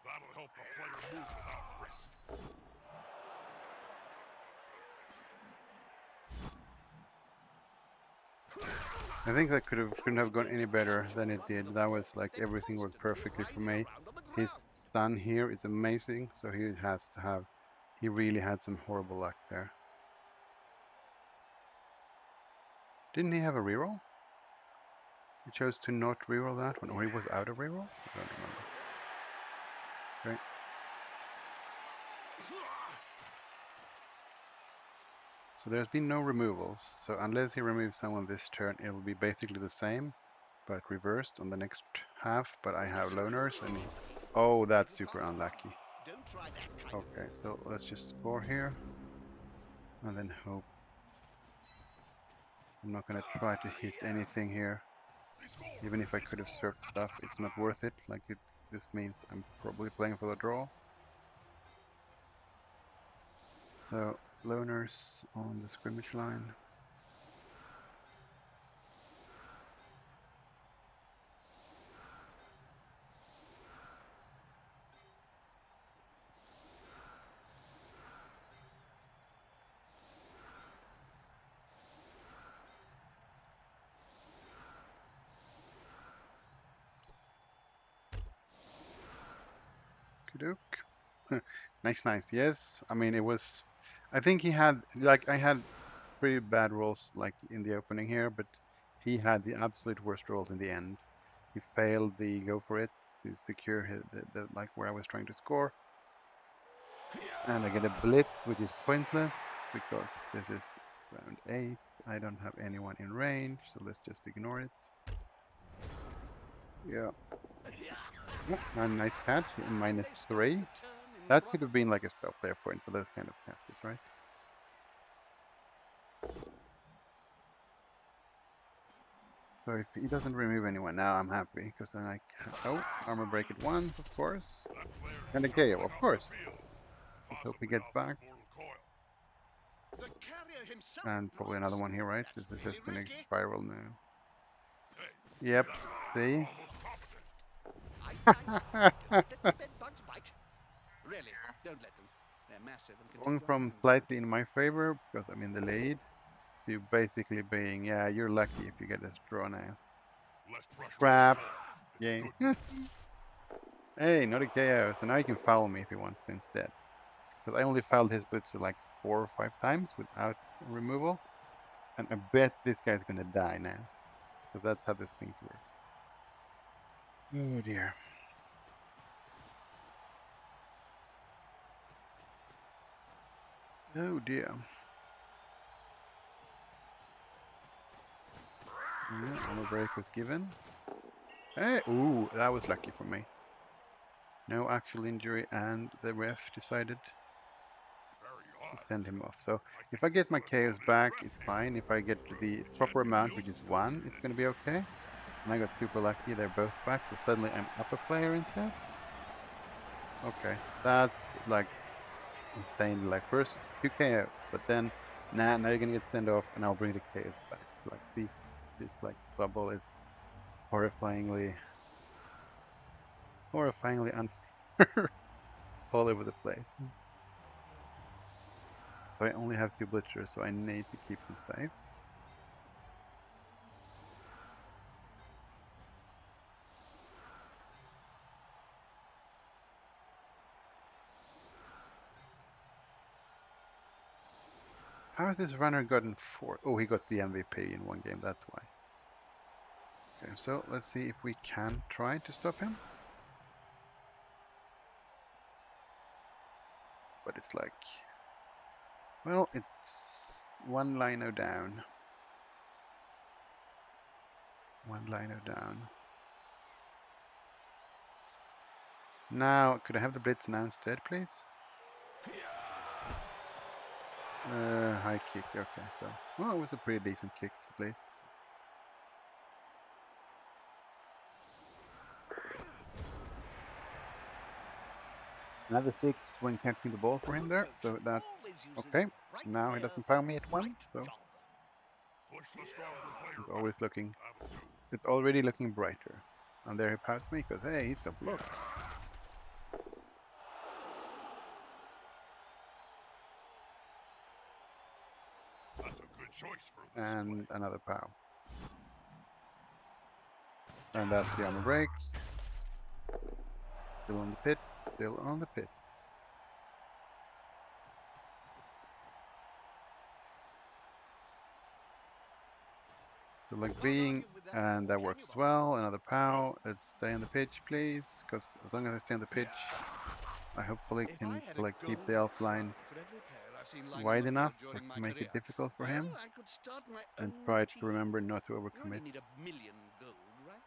[SPEAKER 4] That'll help the player move without risk.
[SPEAKER 2] I think that couldn't have gone any better than it did. That was like everything worked perfectly for me. His stun here is amazing, so he really had some horrible luck there. Didn't he have a reroll? He chose to not reroll that one, or he was out of rerolls? I don't remember. Okay. So there's been no removals, so unless he removes someone this turn, it will be basically the same, but reversed on the next half, but I have loners, and oh, that's super unlucky.
[SPEAKER 3] Don't try that kind of
[SPEAKER 2] Okay, so let's just score here, and then hope. I'm not gonna try to hit anything here, even if I could have surfed stuff, it's not worth it, this means I'm probably playing for the draw. So, loners on the scrimmage line. Kuduk. Nice, nice. Yes, I mean it was. I think he had I had pretty bad rolls like in the opening here, but he had the absolute worst rolls in the end. He failed the go for it to secure the like where I was trying to score, and I get a blitz, which is pointless because this is round 8. I don't have anyone in range, so let's just ignore it. Yeah. A nice catch in -3. That should have been like a spell player point for those kind of catches, right? So if he doesn't remove anyone now, I'm happy, because then oh, armor break it once, of course. And a KO, of course. Let's hope he gets back.
[SPEAKER 3] The carrier himself
[SPEAKER 2] And probably
[SPEAKER 3] blocks.
[SPEAKER 2] another one here, right?
[SPEAKER 3] That's
[SPEAKER 2] This is
[SPEAKER 3] really
[SPEAKER 2] just gonna
[SPEAKER 3] risky.
[SPEAKER 2] spiral now. Yep, see?
[SPEAKER 3] Don't let the bed bugs bite. Really, don't let them. They're massive and can
[SPEAKER 2] Going
[SPEAKER 3] take your
[SPEAKER 2] from
[SPEAKER 3] hand
[SPEAKER 2] slightly in my favor, because I'm in the lead, to basically being, yeah, you're lucky if you get this draw now. Crap. Yeah. Hey, not a KO, so now he can foul me if he wants to instead. Because I only fouled his boots like 4 or 5 times without removal. And I bet this guy's gonna die now. Because that's how this thing works. Oh dear. Oh dear. Yeah, armor break was given. Hey, ooh, that was lucky for me. No actual injury, and the ref decided send him off. So if I get my chaos back, it's fine. If I get the proper amount, which is 1, it's going to be okay. And I got super lucky, they're both back, so suddenly I'm up a player instead. Okay, that's like insane. Like first 2 chaos, but then now you're gonna get sent off, and I'll bring the chaos back. Like this like bubble is horrifyingly unfair all over the place. So I only have 2 blitzers, so I need to keep them safe. How has this runner gotten 4? Oh, he got the MVP in 1 game, that's why. Okay, so let's see if we can try to stop him. But it's like, well, it's 1 lino down. 1 lino down. Now, could I have the blitz now instead, please? High kick, okay, so, well, it was a pretty decent kick, at least. Another 6 when catching the ball for him there, so that's okay. Now he doesn't pound me at once, so
[SPEAKER 4] Push the stronger player
[SPEAKER 2] it's
[SPEAKER 4] back.
[SPEAKER 2] always looking,
[SPEAKER 4] That'll do.
[SPEAKER 2] it's already looking brighter. And there he pounds me, because hey, he's got blocks.
[SPEAKER 4] That's a good choice for this
[SPEAKER 2] And
[SPEAKER 4] play.
[SPEAKER 2] another pow. And that's the armor break. Still on the pit, still on the pit. So like being, and that works as well. Another pow. Let's stay on the pitch, please, because as long as I stay on the pitch, I hopefully
[SPEAKER 3] If I
[SPEAKER 2] can
[SPEAKER 3] had a
[SPEAKER 2] like keep the
[SPEAKER 3] golden
[SPEAKER 2] elf
[SPEAKER 3] crown
[SPEAKER 2] lines
[SPEAKER 3] for every player I've seen lying on
[SPEAKER 2] wide
[SPEAKER 3] the
[SPEAKER 2] enough,
[SPEAKER 3] field
[SPEAKER 2] like
[SPEAKER 3] during my
[SPEAKER 2] to make
[SPEAKER 3] career,
[SPEAKER 2] it difficult for
[SPEAKER 3] well,
[SPEAKER 2] him,
[SPEAKER 3] I could start my
[SPEAKER 2] and
[SPEAKER 3] own
[SPEAKER 2] try to
[SPEAKER 3] team.
[SPEAKER 2] remember not to
[SPEAKER 3] You only
[SPEAKER 2] overcommit.
[SPEAKER 3] need 1,000,000 gold, right?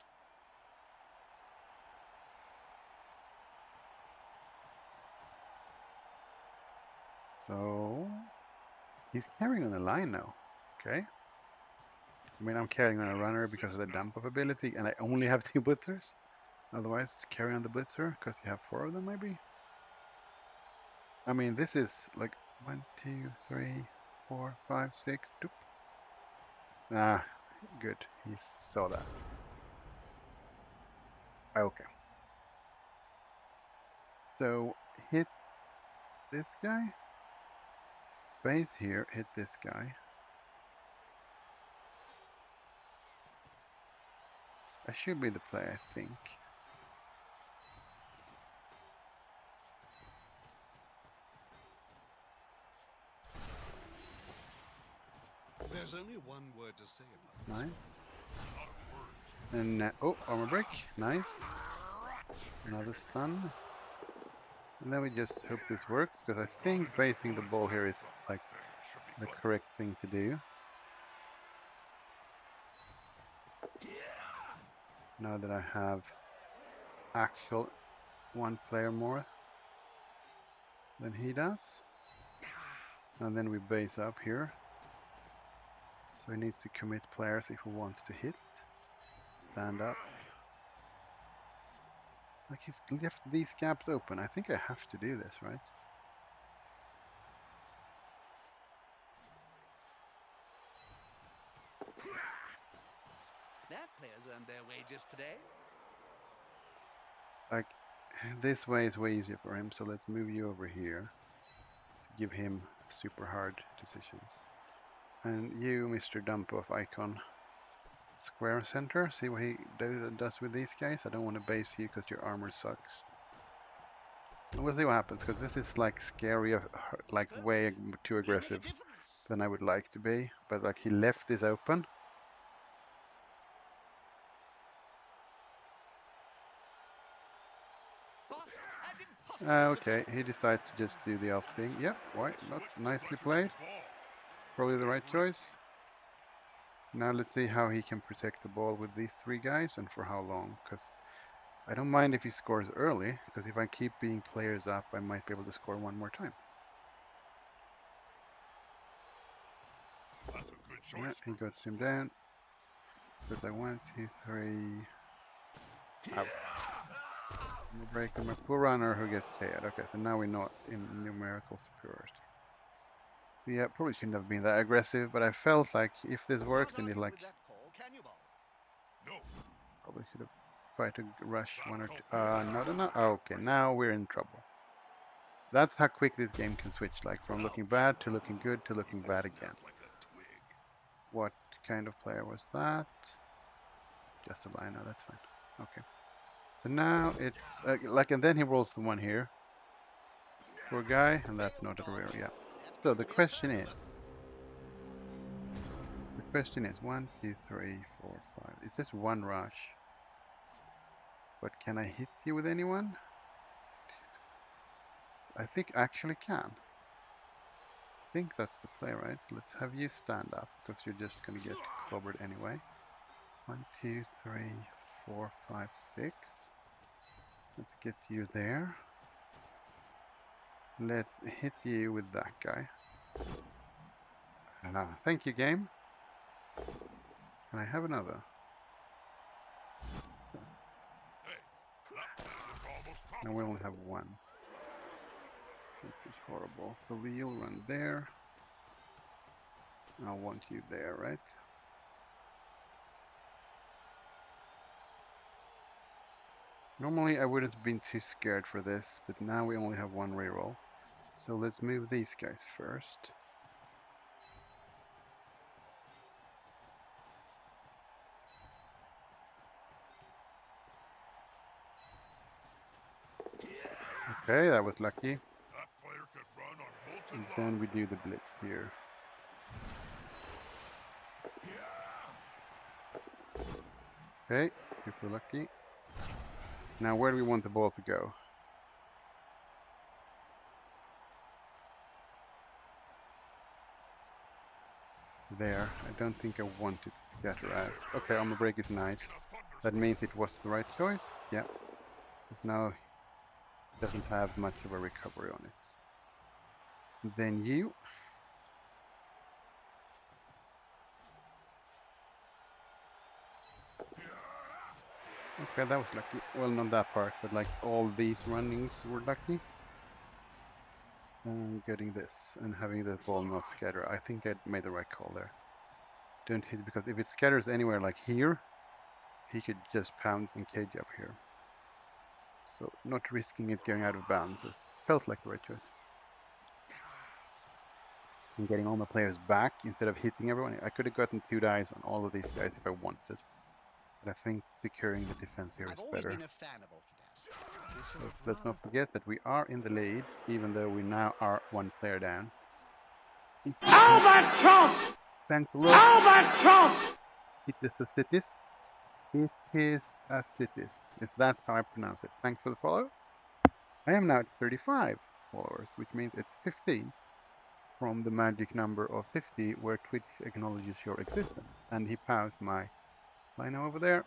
[SPEAKER 2] So he's carrying on the line now. Okay. I mean, I'm carrying on a runner because of the dump of ability, and I only have 2 blitzers. Otherwise, carry on the blitzer because you have 4 of them, maybe. I mean, this is like 1, 2, 3, 4, 5, 6. Doop. Ah, good. He saw that. Okay. So hit this guy. Base here. Hit this guy. I should be the play, I think.
[SPEAKER 3] There's only one word to say about
[SPEAKER 2] Nice. And oh, armor break. Nice. Another stun. And then we just hope this works, because I think basing the ball here is like the correct thing to do. Now that I have actual 1 player more than he does. And then we base up here. So he needs to commit players if he wants to hit. Stand up. Like he's left these gaps open. I think I have to do this, right?
[SPEAKER 3] that player's earned their wages today.
[SPEAKER 2] Like this way is way easier for him. So let's move you over here to give him super hard decisions. And you, Mr. Dump Off Icon, square center. See what he does with these guys. I don't want to base you because your armor sucks. And we'll see what happens, because this is like scary, like way too
[SPEAKER 3] You'd make a
[SPEAKER 2] aggressive
[SPEAKER 3] difference.
[SPEAKER 2] than I would like to be. But like he left this open.
[SPEAKER 3] Fast and impossible to
[SPEAKER 2] Okay,
[SPEAKER 3] take.
[SPEAKER 2] he decides to just do the elf thing. Yep, why not?
[SPEAKER 4] Looks
[SPEAKER 2] Nicely
[SPEAKER 4] like you
[SPEAKER 2] played.
[SPEAKER 4] got the ball.
[SPEAKER 2] Probably the right
[SPEAKER 4] That's
[SPEAKER 2] choice.
[SPEAKER 4] risky.
[SPEAKER 2] Now let's see how he can protect the ball with these 3 guys and for how long. Because I don't mind if he scores early, because if I keep being players up, I might be able to score 1 more time.
[SPEAKER 4] choice.
[SPEAKER 2] Yeah, he
[SPEAKER 4] for
[SPEAKER 2] got
[SPEAKER 4] this
[SPEAKER 2] him
[SPEAKER 4] squad.
[SPEAKER 2] down. But I 1, 2, 3. Out. No break on my poor runner who gets KO'd. Okay, so now we're not in numerical superiority. So yeah, probably shouldn't have been that aggressive, but I felt like if this worked and
[SPEAKER 3] Can't
[SPEAKER 2] it
[SPEAKER 3] argue
[SPEAKER 2] like
[SPEAKER 3] with that call, can you, Bob?
[SPEAKER 4] No,
[SPEAKER 2] probably should have tried to rush one or two.
[SPEAKER 4] Not
[SPEAKER 2] No. Okay, now we're in trouble. That's how quick this game can switch, like from looking bad to looking good to looking bad again.
[SPEAKER 4] like a twig.
[SPEAKER 2] What kind of player was that? Just a liner, that's fine. Okay. So now it's like, and then he rolls the one here. Poor guy, and that's not a real, yeah.
[SPEAKER 3] That's
[SPEAKER 2] So
[SPEAKER 3] going
[SPEAKER 2] the
[SPEAKER 3] to be a
[SPEAKER 2] question
[SPEAKER 3] turnover.
[SPEAKER 2] is 1, 2, 3, 4, 5. It's just one rush. But can I hit you with anyone? I think I actually can. I think that's the play, right? Let's have you stand up, because you're just gonna get clobbered anyway. 1, 2, 3, 4, 5, 6. Let's get you there. Let's hit you with that guy. Thank you, game. Can I have another?
[SPEAKER 4] Hey, that looked almost
[SPEAKER 2] No, we only have one. Which is horrible. So we'll run there. I want you there, right? Normally I wouldn't have been too scared for this, but now we only have one reroll. So let's move these guys first. Okay, that was lucky.
[SPEAKER 4] That player could run on molten
[SPEAKER 2] And
[SPEAKER 4] lava.
[SPEAKER 2] then we do the blitz here. Okay, super lucky. Now where do we want the ball to go? There. I don't think I want it to scatter out. Okay, armor break is nice. That means it was the right choice. Yeah. Because now it doesn't have much of a recovery on it. Then you. Okay, that was lucky. Well, not that part, but like all these runnings were lucky. And getting this and having the ball not scatter. I think I made the right call there. Don't hit, because if it scatters anywhere like here, he could just pounce and cage up here. So not risking it going out of bounds was felt like the right choice. And getting all my players back instead of hitting everyone. I could have gotten 2 dice on all of these guys if I wanted. But I think securing the defense here is
[SPEAKER 3] I've always
[SPEAKER 2] better.
[SPEAKER 3] been a fan of Orchidas.
[SPEAKER 2] So let's not forget that we are in the lead, even though we now are 1 player down.
[SPEAKER 5] Albatross!
[SPEAKER 2] Thanks a lot.
[SPEAKER 5] Albatross!
[SPEAKER 2] It is a cities. It is a cities. Is that how I pronounce it? Thanks for the follow. I am now at 35 followers, which means it's 15 from the magic number of 50 where Twitch acknowledges your existence. And he paused my line over there.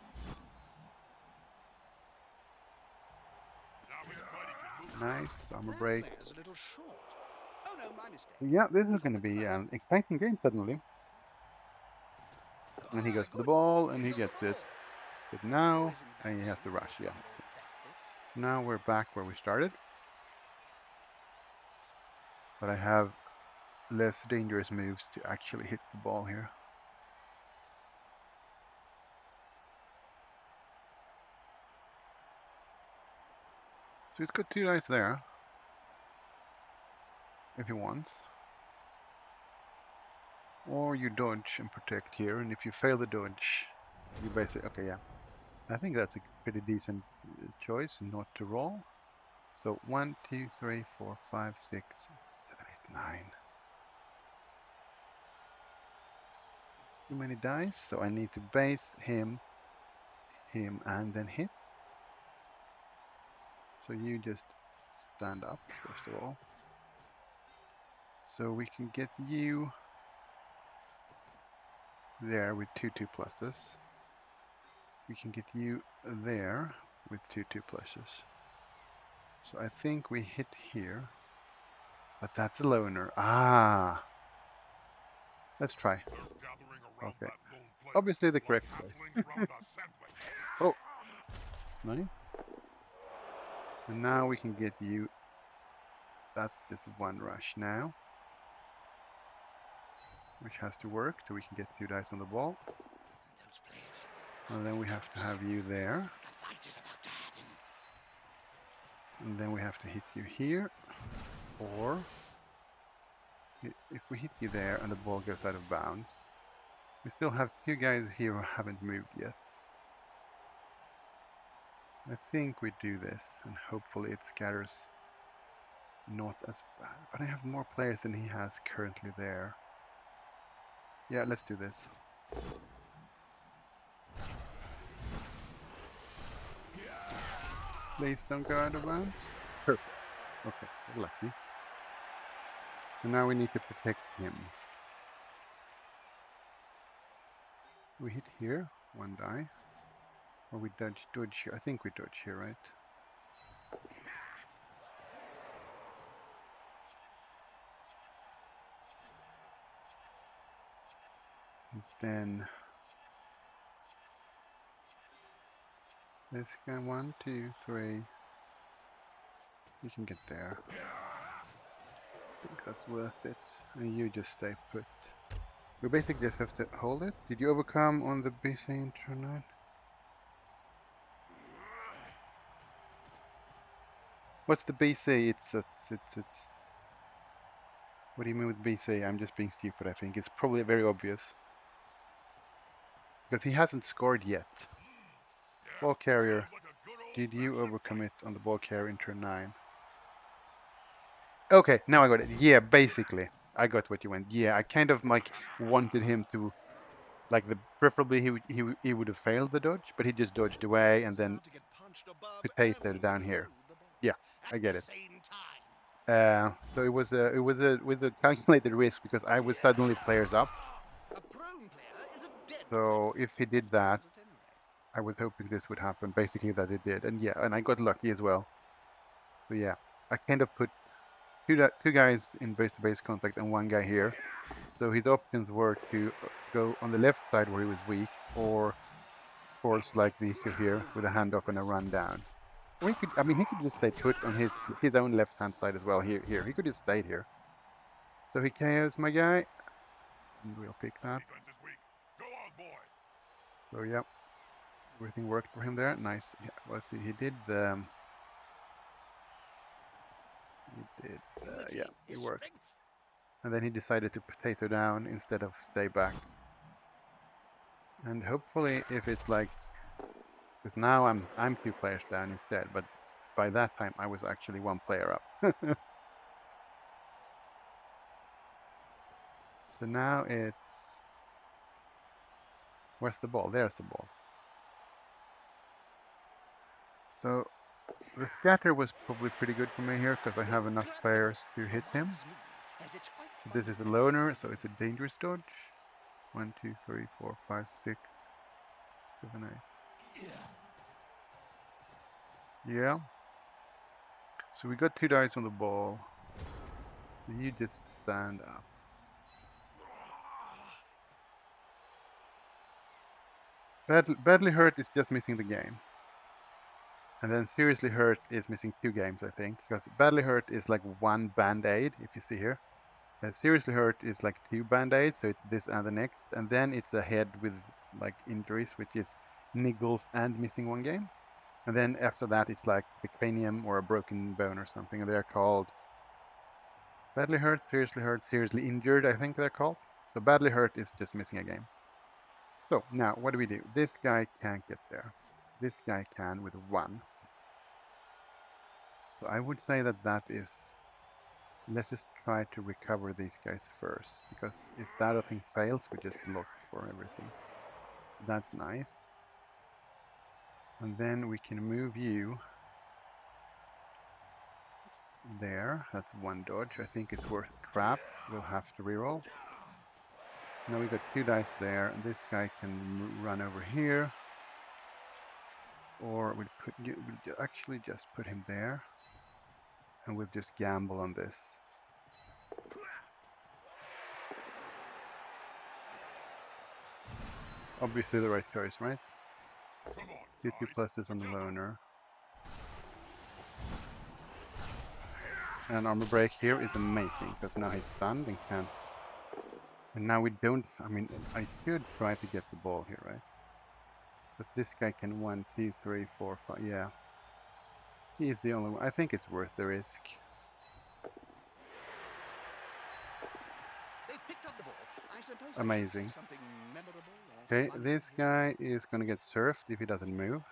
[SPEAKER 4] Now his buddy can move.
[SPEAKER 2] Nice, armor
[SPEAKER 3] That
[SPEAKER 2] break.
[SPEAKER 3] player's a little short. Oh no, my mistake.
[SPEAKER 2] Yeah, this is
[SPEAKER 3] He's on
[SPEAKER 2] going to
[SPEAKER 3] the
[SPEAKER 2] be
[SPEAKER 3] clock.
[SPEAKER 2] an exciting game suddenly. And he goes for the
[SPEAKER 3] Good.
[SPEAKER 2] ball, and
[SPEAKER 3] He's
[SPEAKER 2] he
[SPEAKER 3] got the
[SPEAKER 2] gets it.
[SPEAKER 3] ball.
[SPEAKER 2] But
[SPEAKER 3] It's
[SPEAKER 2] now,
[SPEAKER 3] always
[SPEAKER 2] and he has to
[SPEAKER 3] embarrassing
[SPEAKER 2] rush,
[SPEAKER 3] when
[SPEAKER 2] yeah.
[SPEAKER 3] they fumble that bit.
[SPEAKER 2] So now we're back where we started. But I have less dangerous moves to actually hit the ball here. So he's got 2 dice there, if he wants. Or you dodge and protect here, and if you fail the dodge, you basically, okay, yeah. I think that's a pretty decent choice not to roll. So 1, 2, 3, 4, 5, 6, 7, 8, 9. Too many dice, so I need to base him, and then hit. So you just stand up, first of all. So we can get you there with 2 2 pluses. We can get you there with 2 2 pluses. So I think we hit here. But that's a loner. Ah! Let's try.
[SPEAKER 4] They're gathering around
[SPEAKER 2] Okay.
[SPEAKER 4] that lone player.
[SPEAKER 2] Obviously the
[SPEAKER 4] like
[SPEAKER 2] correct place.
[SPEAKER 4] halflings round a sandwich.
[SPEAKER 2] Oh, money. And now we can get you. That's just one rush now, which has to work, so we can get 2 dice on the ball.
[SPEAKER 3] Those players.
[SPEAKER 2] And then we have to have you there.
[SPEAKER 3] The fight is about to happen.
[SPEAKER 2] And then we have to hit you here. Or if we hit you there and the ball goes out of bounds, we still have 2 guys here who haven't moved yet. I think we do this, and hopefully it scatters not as bad. But I have more players than he has currently there. Yeah, let's do this. Please don't go out of bounds. Perfect. Okay, we're lucky. So now we need to protect him. We hit here, 1 die. Or we dodge here. I think we dodge here, right? And then this guy, 1, 2, 3. You can get there. I think that's worth it. And you just stay put. We basically just have to hold it. Did you overcome on the BC internet? What's the BC? It's. What do you mean with BC? I'm just being stupid, I think. It's probably very obvious. Because he hasn't scored yet. Ball carrier.
[SPEAKER 4] Sounds like a good
[SPEAKER 2] Did you
[SPEAKER 4] old-fashioned
[SPEAKER 2] overcome
[SPEAKER 4] fight.
[SPEAKER 2] it on the ball carrier in turn 9? Okay, now I got it. Yeah, basically. I got what you went. Yeah, I kind of like wanted him to, like, preferably he would have failed the dodge, but he just dodged away and then
[SPEAKER 3] About to get punched above
[SPEAKER 2] potato
[SPEAKER 3] and
[SPEAKER 2] down here.
[SPEAKER 3] below the belt
[SPEAKER 2] Yeah,
[SPEAKER 3] at
[SPEAKER 2] I get
[SPEAKER 3] the
[SPEAKER 2] it.
[SPEAKER 3] same time.
[SPEAKER 2] So it was a calculated risk because I was suddenly players up.
[SPEAKER 3] A prone player is a dead
[SPEAKER 2] So
[SPEAKER 3] player.
[SPEAKER 2] if he did that,
[SPEAKER 3] At any rate.
[SPEAKER 2] I was hoping this would happen. Basically, that it did, and yeah, and I got lucky as well. So yeah, I kind of put two guys in base-to-base contact and 1 guy here. So his options were to go on the left side where he was weak, or force like the issue here with a handoff and a run down. Or he could, I mean, he could just stay put on his own left-hand side as well. Here, he could just stay here. So he KOs my guy, and we'll pick that.
[SPEAKER 4] Defense is weak. Go on, boy.
[SPEAKER 2] So yeah, everything worked for him there. Nice. Yeah, let's see. He did the. Yeah,
[SPEAKER 3] Limiting
[SPEAKER 2] it
[SPEAKER 3] his
[SPEAKER 2] worked.
[SPEAKER 3] strength.
[SPEAKER 2] And then he decided to potato down instead of stay back. And hopefully, if it's like, because now I'm 2 players down instead, but by that time I was actually 1 player up. So now it's, where's the ball? There's the ball. So the scatter was probably pretty good for me here because I have enough players to hit him.
[SPEAKER 3] As it's quite
[SPEAKER 2] This is a loner, so it's a dangerous dodge. 1, 2, 3, 4, 5, 6, 7, 8. Yeah. So we got 2 dice on the ball. So you just stand up. Badly hurt is just missing the game. And then seriously hurt is missing 2 games, I think. Because badly hurt is like 1 band-aid, if you see here. Seriously hurt is like 2 band-aids, so it's this and the next. And then it's a head with like injuries, which is niggles and missing 1 game. And then after that, it's like the cranium or a broken bone or something. And they're called badly hurt, seriously injured, I think they're called. So badly hurt is just missing a game. So now what do we do? This guy can't get there. This guy can with 1. So I would say that that is, let's just try to recover these guys first, because if that other thing fails, we just lost for everything. That's nice. And then we can move you there. That's 1 dodge. I think it's worth crap. We'll have to reroll. Now we got 2 dice there, and this guy can run over here. Or we'll actually just put him there. And we'll just gamble on this. obviously the right choice, right?
[SPEAKER 4] Come on,
[SPEAKER 2] Two
[SPEAKER 4] guys.
[SPEAKER 2] pluses on the
[SPEAKER 4] Together.
[SPEAKER 2] loner. And armor break here is amazing because now he's stunned and can't. And now we don't. I mean, I should try to get the ball here, right? Because this guy can 1, 2, 3, 4, 5. Yeah, he is the only one. I think it's worth the risk.
[SPEAKER 3] They've picked up the ball. I suppose I should
[SPEAKER 2] Amazing.
[SPEAKER 3] say something memorable or
[SPEAKER 2] Okay,
[SPEAKER 3] funny
[SPEAKER 2] this
[SPEAKER 3] here.
[SPEAKER 2] guy is gonna get surfed if he doesn't move.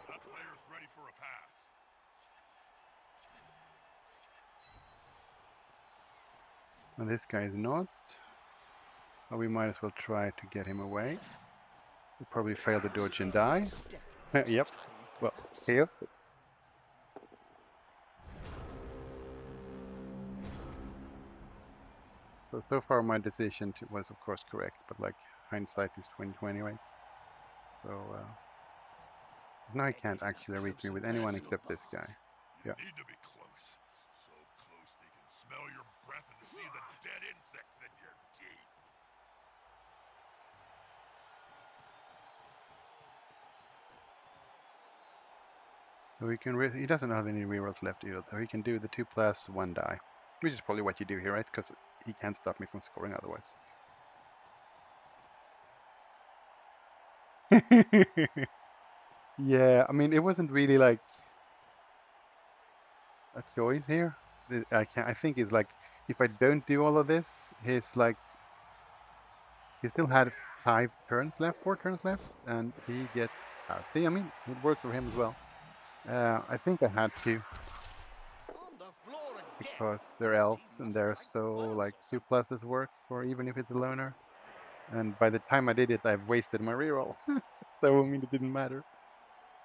[SPEAKER 4] That player's ready for a pass.
[SPEAKER 2] And this guy is not. But we might as well try to get him away. We'll probably fail the dodge and die.
[SPEAKER 3] Step
[SPEAKER 2] Yep.
[SPEAKER 3] this time,
[SPEAKER 2] Well,
[SPEAKER 3] perhaps.
[SPEAKER 2] here. So far my decision was of course correct, but like hindsight is 20/20, right? So now he can't
[SPEAKER 3] Anything up
[SPEAKER 2] actually reach
[SPEAKER 3] close
[SPEAKER 2] me
[SPEAKER 3] and
[SPEAKER 2] with anyone
[SPEAKER 3] personal,
[SPEAKER 2] except this
[SPEAKER 3] Bob.
[SPEAKER 2] guy.
[SPEAKER 4] You
[SPEAKER 2] Yeah.
[SPEAKER 4] need to be close. So close they can smell your breath and see the dead insects in your teeth.
[SPEAKER 2] So he can. He doesn't have any rerolls left either, so he can do the 2 plus 1 die, which is probably what you do here, right? Because he can't stop me from scoring otherwise. Yeah, I mean, it wasn't really like a choice here. I can I think it's like if I don't do all of this, he's like he still had 5 turns left, 4 turns left, and he gets out. See, I mean, it works for him as well. I think I had to
[SPEAKER 3] On the floor again.
[SPEAKER 2] because they're
[SPEAKER 3] This
[SPEAKER 2] elves
[SPEAKER 3] team
[SPEAKER 2] and
[SPEAKER 3] must
[SPEAKER 2] they're
[SPEAKER 3] write
[SPEAKER 2] so
[SPEAKER 3] words
[SPEAKER 2] like
[SPEAKER 3] or
[SPEAKER 2] 2
[SPEAKER 3] something.
[SPEAKER 2] pluses works for even if it's a loner. And by the time I did it, I've wasted my reroll. So I mean, it didn't matter.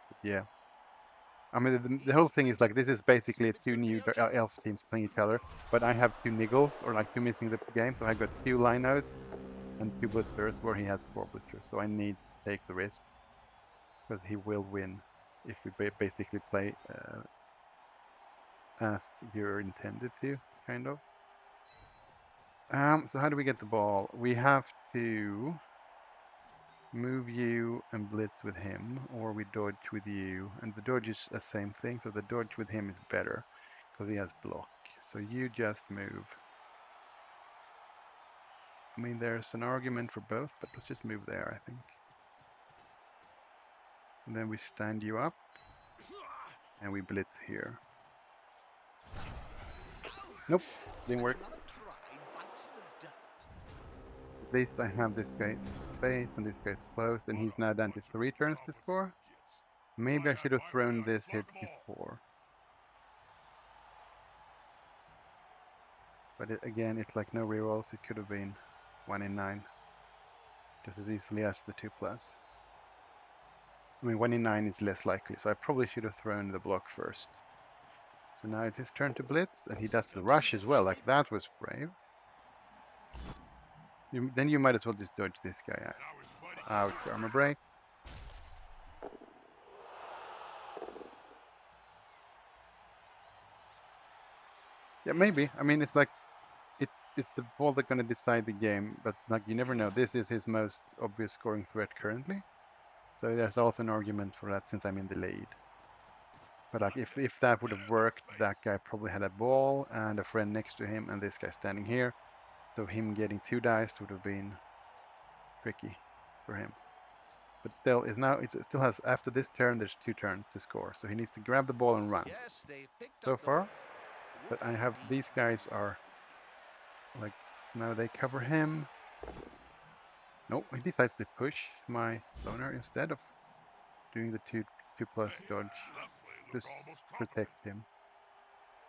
[SPEAKER 2] But yeah. I mean, the
[SPEAKER 3] He's
[SPEAKER 2] whole thing is
[SPEAKER 3] sprinting.
[SPEAKER 2] like this is basically
[SPEAKER 3] It's
[SPEAKER 2] two
[SPEAKER 3] going to be
[SPEAKER 2] new
[SPEAKER 3] okay.
[SPEAKER 2] elf teams playing each other, but I have 2 niggles or like 2 missing the game, so I got 2 linos and 2 blisters where he has 4 blisters. So I need to take the risks because he will win if we basically play as you're intended to, kind of. So how do we get the ball? We have to move you and blitz with him, or we dodge with you. And the dodge is the same thing, so the dodge with him is better because he has block. So you just move. I mean, there's an argument for both, but let's just move there, I think. And then we stand you up, and we blitz here. Nope, didn't work.
[SPEAKER 3] Another try bites the dust.
[SPEAKER 2] At least I have this guy space, and this guy's close, and
[SPEAKER 4] What
[SPEAKER 2] he's
[SPEAKER 4] a
[SPEAKER 2] now down to
[SPEAKER 4] bunch of
[SPEAKER 2] 3 turns to
[SPEAKER 4] incompetent
[SPEAKER 2] score.
[SPEAKER 4] gits. If
[SPEAKER 2] Maybe
[SPEAKER 4] I
[SPEAKER 2] I
[SPEAKER 4] had
[SPEAKER 2] should have
[SPEAKER 4] my way,
[SPEAKER 2] thrown
[SPEAKER 4] I'd
[SPEAKER 2] this hit
[SPEAKER 4] fuck 'em all.
[SPEAKER 2] before. But again, it's like no rerolls. It could have been 1 in 9. Just as easily as the 2 plus. I mean, 1 in 9 is less likely, so I probably should have thrown the block first. So now it's his turn to blitz, and he does the rush as well. Like, that was brave. Then you might as well just dodge this guy out.
[SPEAKER 4] Now he's fighting
[SPEAKER 2] Ouch,
[SPEAKER 4] tooth
[SPEAKER 2] armor
[SPEAKER 4] and
[SPEAKER 2] break. Yeah, maybe. I mean, it's like it's the ball that's gonna decide the game, but like you never know. This is his most obvious scoring threat currently, so there's also an argument for that since I'm in the lead. But like if that would
[SPEAKER 4] right
[SPEAKER 2] have
[SPEAKER 4] in the
[SPEAKER 2] worked,
[SPEAKER 4] face.
[SPEAKER 2] that guy probably had a ball and a friend next to him, and this guy standing here, so him getting 2 dice would have been tricky for him. But still, is now it still has after this turn. There's 2 turns to score, so he needs to grab the ball and run.
[SPEAKER 3] Yes, they picked up
[SPEAKER 2] So
[SPEAKER 3] the ball.
[SPEAKER 2] far, but I have these guys are like now they cover him. Nope, he decides to push my loner instead of doing the 2 plus
[SPEAKER 4] Hey,
[SPEAKER 2] dodge
[SPEAKER 4] that play
[SPEAKER 2] to
[SPEAKER 4] looked almost
[SPEAKER 2] protect
[SPEAKER 4] competent.
[SPEAKER 2] him.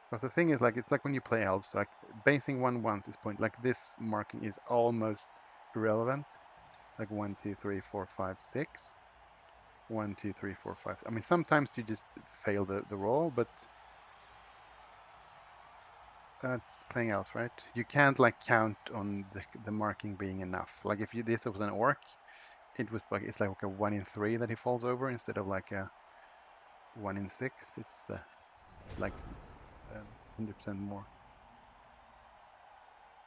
[SPEAKER 2] Because the thing is, like, it's like when you play elves, like basing one once is point. Like this marking is almost irrelevant. Like 1, 2, 3, 4, 5, 6. 1, 2, 3, 4, 5. I mean, sometimes you just fail the roll, but that's playing elves, right? You can't like count on the marking being enough. Like if this was an orc, it was like it's like a 1 in 3 that he falls over instead of like a 1 in 6. It's the like 100% more.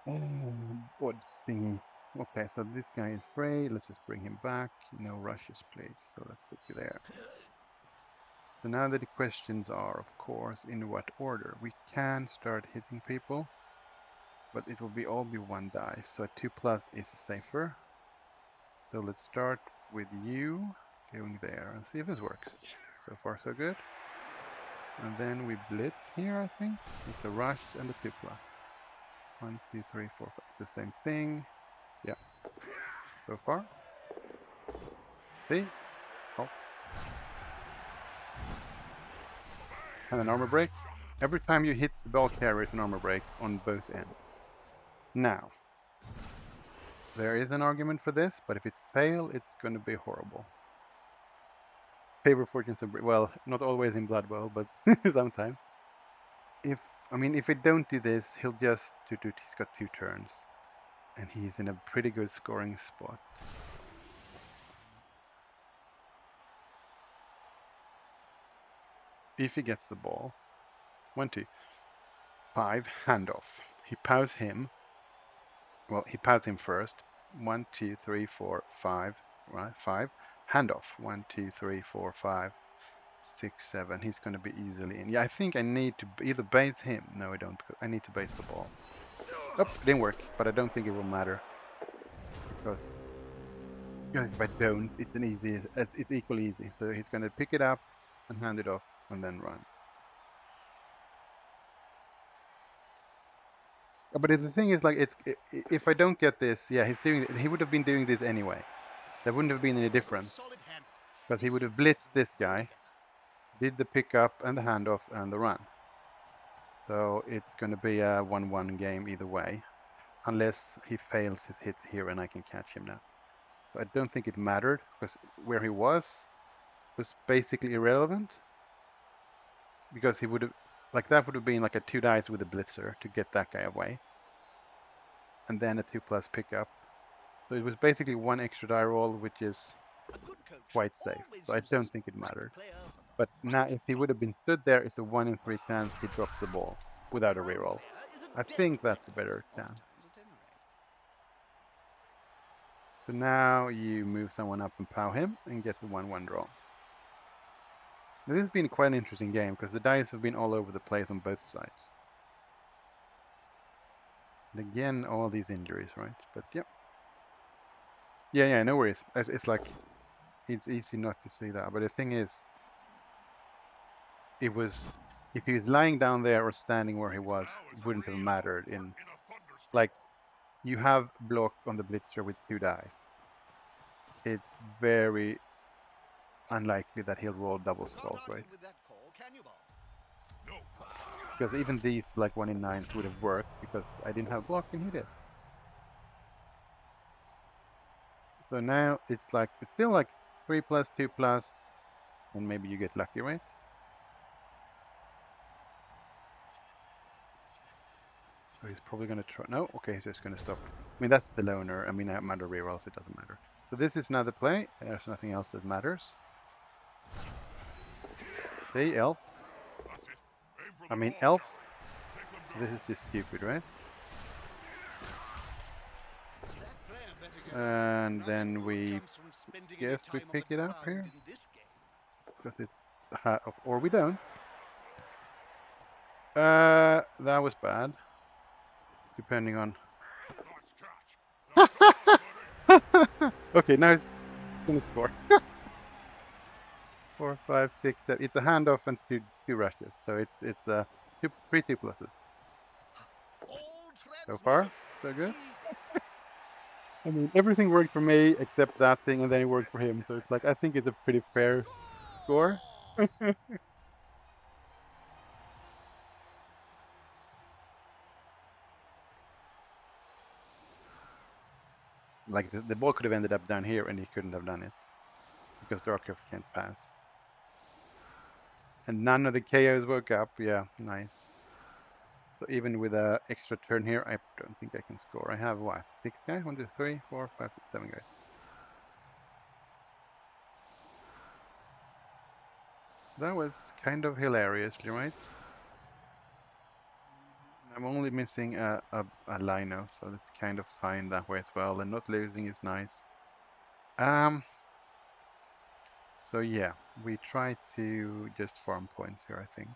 [SPEAKER 2] Odd thingies. Okay, so this guy is free. Let's just bring him back. No rushes, please. So let's put you there. So now the questions are, of course, in what order? We can start hitting people, but it will all be one die. So a 2+ is safer. So let's start with you going there and see if this works. So far, so good. And then we blitz here, I think, with the rush and the 2+. 1, 2, 3, 4, 5. It's the same thing. Yeah. So far. See? Helps. And an armor break. Every time you hit the ball carrier, it's an armor break on both ends. Now, there is an argument for this, but if it's fail, it's going to be horrible. Favor fortunes, well, not always in Blood Bowl, but sometimes. If we don't do this, he'll just he's got 2 turns, and he's in a pretty good scoring spot. If he gets the ball, 1, 2, 5, handoff. He pows him. Well, he pows him first. 1, 2, 3, 4, 5. Right, 5. Handoff. 1, 2, 3, 4, 5, 6, 7. He's going to be easily in. Yeah, I think I need to either base him. No, I don't, because I need to base the ball. Oh, it didn't work, but I don't think it will matter, because if I don't, it's equally easy. So he's going to pick it up and hand it off and then run. But the thing is, like, if I don't get this, yeah, he would have been doing this anyway. There wouldn't have been any difference, because he would have blitzed this guy, did the pickup and the handoff and the run. So it's going to be a 1-1 game either way, unless he fails his hits here and I can catch him now. So I don't think it mattered, because where he was basically irrelevant, because he would have, like, that would have been like a 2 dice with a blitzer to get that guy away, and then a 2+ pickup. So it was basically 1 extra die roll, which is quite safe. So I don't think it mattered. But now, if he would have been stood there, it's a 1 in 3 chance he drops the ball without a reroll. I think that's a better chance. So now you move someone up and pow him and get the 1-1 draw. Now, this has been quite an interesting game, because the dice have been all over the place on both sides. And again, all these injuries, right? But yeah. Yeah, no worries. It's like, it's easy not to see that. But the thing is, if he was lying down there or standing where he was, it wouldn't have mattered. Like, you have block on the blitzer with 2 dice. It's very unlikely that he'll roll double skulls, right? Because even these, like, 1 in 9s would have worked, because I didn't have block and he did. So now it's still like 3+, 2+, and maybe you get lucky, right? So he's probably going to try. No, okay, he's just going to stop. I mean, that's the loner. I mean, I have matter rerolls, it doesn't matter. So this is now the play. There's nothing else that matters. See, elf. I mean, elves. This is just stupid, right? And then we guess we pick it up here, because it's or we don't. That was bad, depending on. Okay, now it's gonna score. 4, 5, 6, 7. It's a handoff and two rushes, so it's 3 2+s. So far, so good. I mean, everything worked for me except that thing, and then it worked for him. So it's like, I think it's a pretty fair score. Like, the ball could have ended up down here, and he couldn't have done it, because Dark Elves can't pass. And none of the KOs woke up. Yeah, nice. So even with an extra turn here, I don't think I can score. I have what? 6 guys? 1, 2, 3, 4, 5, 6, 7 guys. That was kind of hilariously, right? I'm only missing a Lino, so that's kind of fine that way as well. And not losing is nice. So yeah, we try to just farm points here, I think.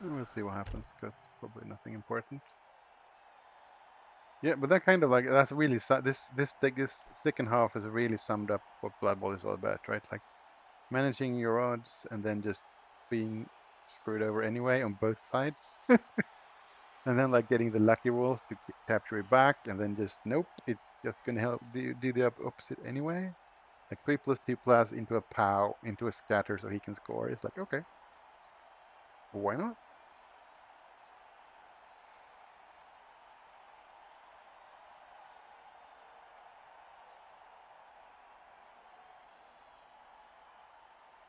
[SPEAKER 2] And we'll see what happens, because probably nothing important. Yeah, but that kind of like that's really this second half has really summed up what Blood Bowl is all about, right? Like managing your odds and then just being screwed over anyway on both sides, and then like getting the lucky rolls to capture it back, and then just nope, it's just gonna help do the opposite anyway. Like 3+2+ into a POW into a scatter so he can score. It's like okay, why not?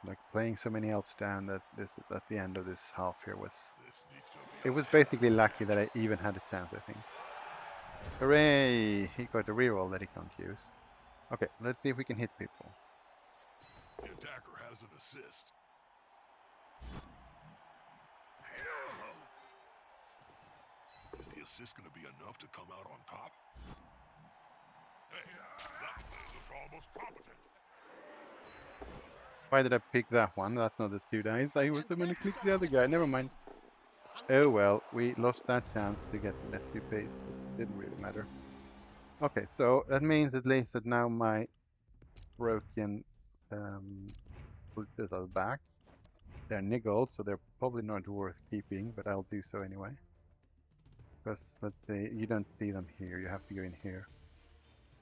[SPEAKER 2] Like playing so many elves down that this at the end of this half here was
[SPEAKER 4] This needs to be
[SPEAKER 2] it
[SPEAKER 4] a
[SPEAKER 2] was
[SPEAKER 4] pack
[SPEAKER 2] basically lucky
[SPEAKER 4] match.
[SPEAKER 2] that I even had a chance, I think. Hooray! He got a reroll that he can't use. Okay, let's see if we can hit people.
[SPEAKER 4] The attacker has an assist. Is the assist going to be enough to come out on top? Hey, that looked almost competent.
[SPEAKER 2] Why did I pick that one? That's not the 2 dice. I was going to click the other guy. Never mind. Oh well, we lost that chance to get an SP pace, but it didn't really matter. Okay, so that means at least that now my broken boosters are back. They're niggled, so they're probably not worth keeping, but I'll do so anyway. Because, let's say, you don't see them here, you have to go in here.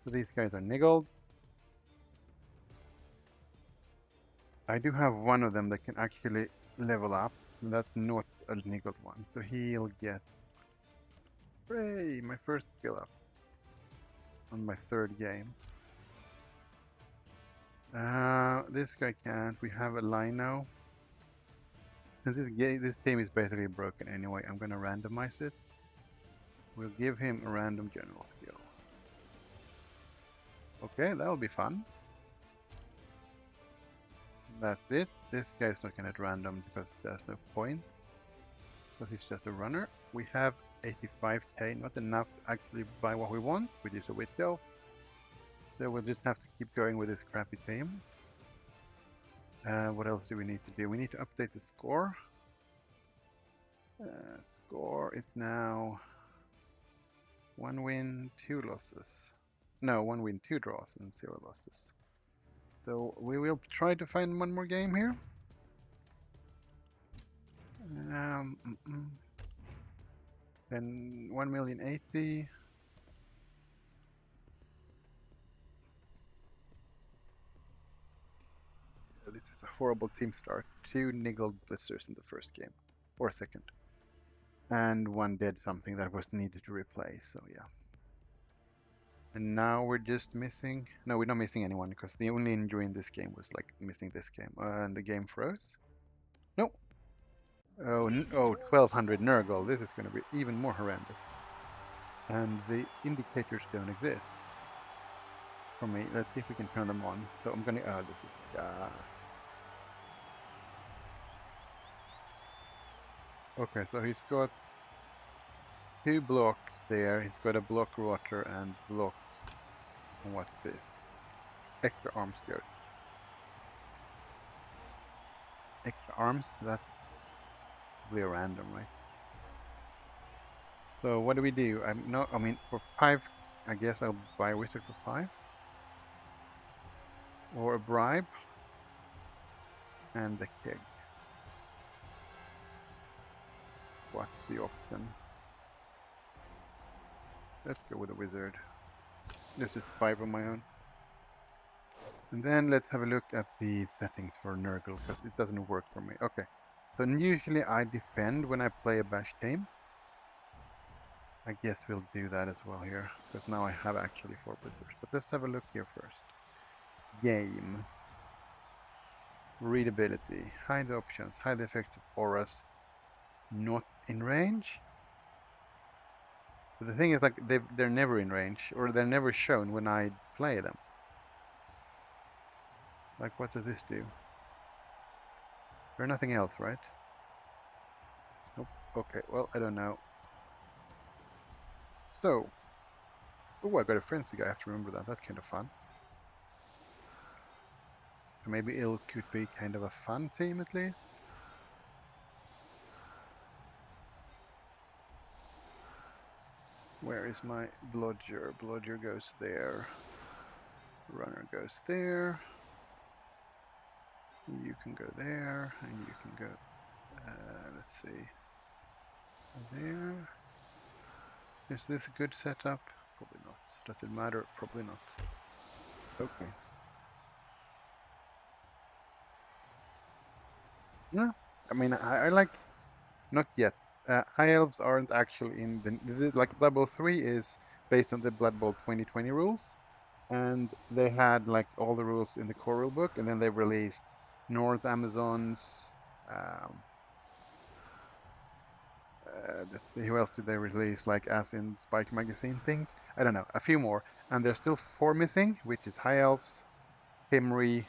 [SPEAKER 2] So these guys are niggled. I do have one of them that can actually level up, and that's not a niggled one. So he'll get, hooray, my first skill up on my 3rd game. This guy can't. We have a Lino. Since this team is basically broken anyway, I'm gonna randomize it. We'll give him a random general skill. Okay, that'll be fun. That's it. This guy's not gonna get random because there's no point. Because he's just a runner. We have 85k, not enough to actually buy what we want, which is a Witch Elf. So we'll just have to keep going with this crappy team. What else do we need to do? We need to update the score. Score is now 1 win, 2 losses. No, 1 win, 2 draws, and 0 losses. So we will try to find one more game here. Then 1,080,000. This is a horrible team start. 2 niggled blisters in the first game, or second, and 1 dead something that was needed to replace. So yeah. And now we're just missing. No, we're not missing anyone because the only injury in this game was like missing this game, and the game froze. No. Oh, 1200 Nurgle. This is going to be even more horrendous. And the indicators don't exist for me. Let's see if we can turn them on. So I'm going to. Oh, this is. Okay, so he's got 2 blocks there. He's got a block water and block. And what's this? Extra arm skirt. Extra arms. That's really random, right? So what do we do? I mean, for 5, I guess I'll buy a wizard for 5. Or a bribe. And the keg. What's the option? Let's go with a wizard. This is 5 on my own. And then let's have a look at the settings for Nurgle, because it doesn't work for me. Okay, so usually I defend when I play a bash team. I guess we'll do that as well here, because now I have actually 4 blizzards. But let's have a look here first. Game. Readability. Hide the options. Hide the effects of auras. Not in range. But the thing is, like, they're never in range, or they're never shown when I play them. Like, what does this do? There's nothing else, right? Nope. Okay, well, I don't know. So, oh, I got a frenzy guy. I have to remember that. That's kind of fun. So maybe it could be kind of a fun team at least. Where is my blodger? Blodger goes there. Runner goes there. You can go there, and you can go. Let's see. There. Is this a good setup? Probably not. Does it matter? Probably not. Okay. No, I mean I like not yet. High elves aren't actually in like Blood Bowl 3 is based on the Blood Bowl 2020 rules, and they had like all the rules in the core rule book, and then they released North Amazons. Um, let's see, who else did they release? Like as in Spike magazine things? I don't know, a few more, and there's still 4 missing, which is High Elves, Thimri.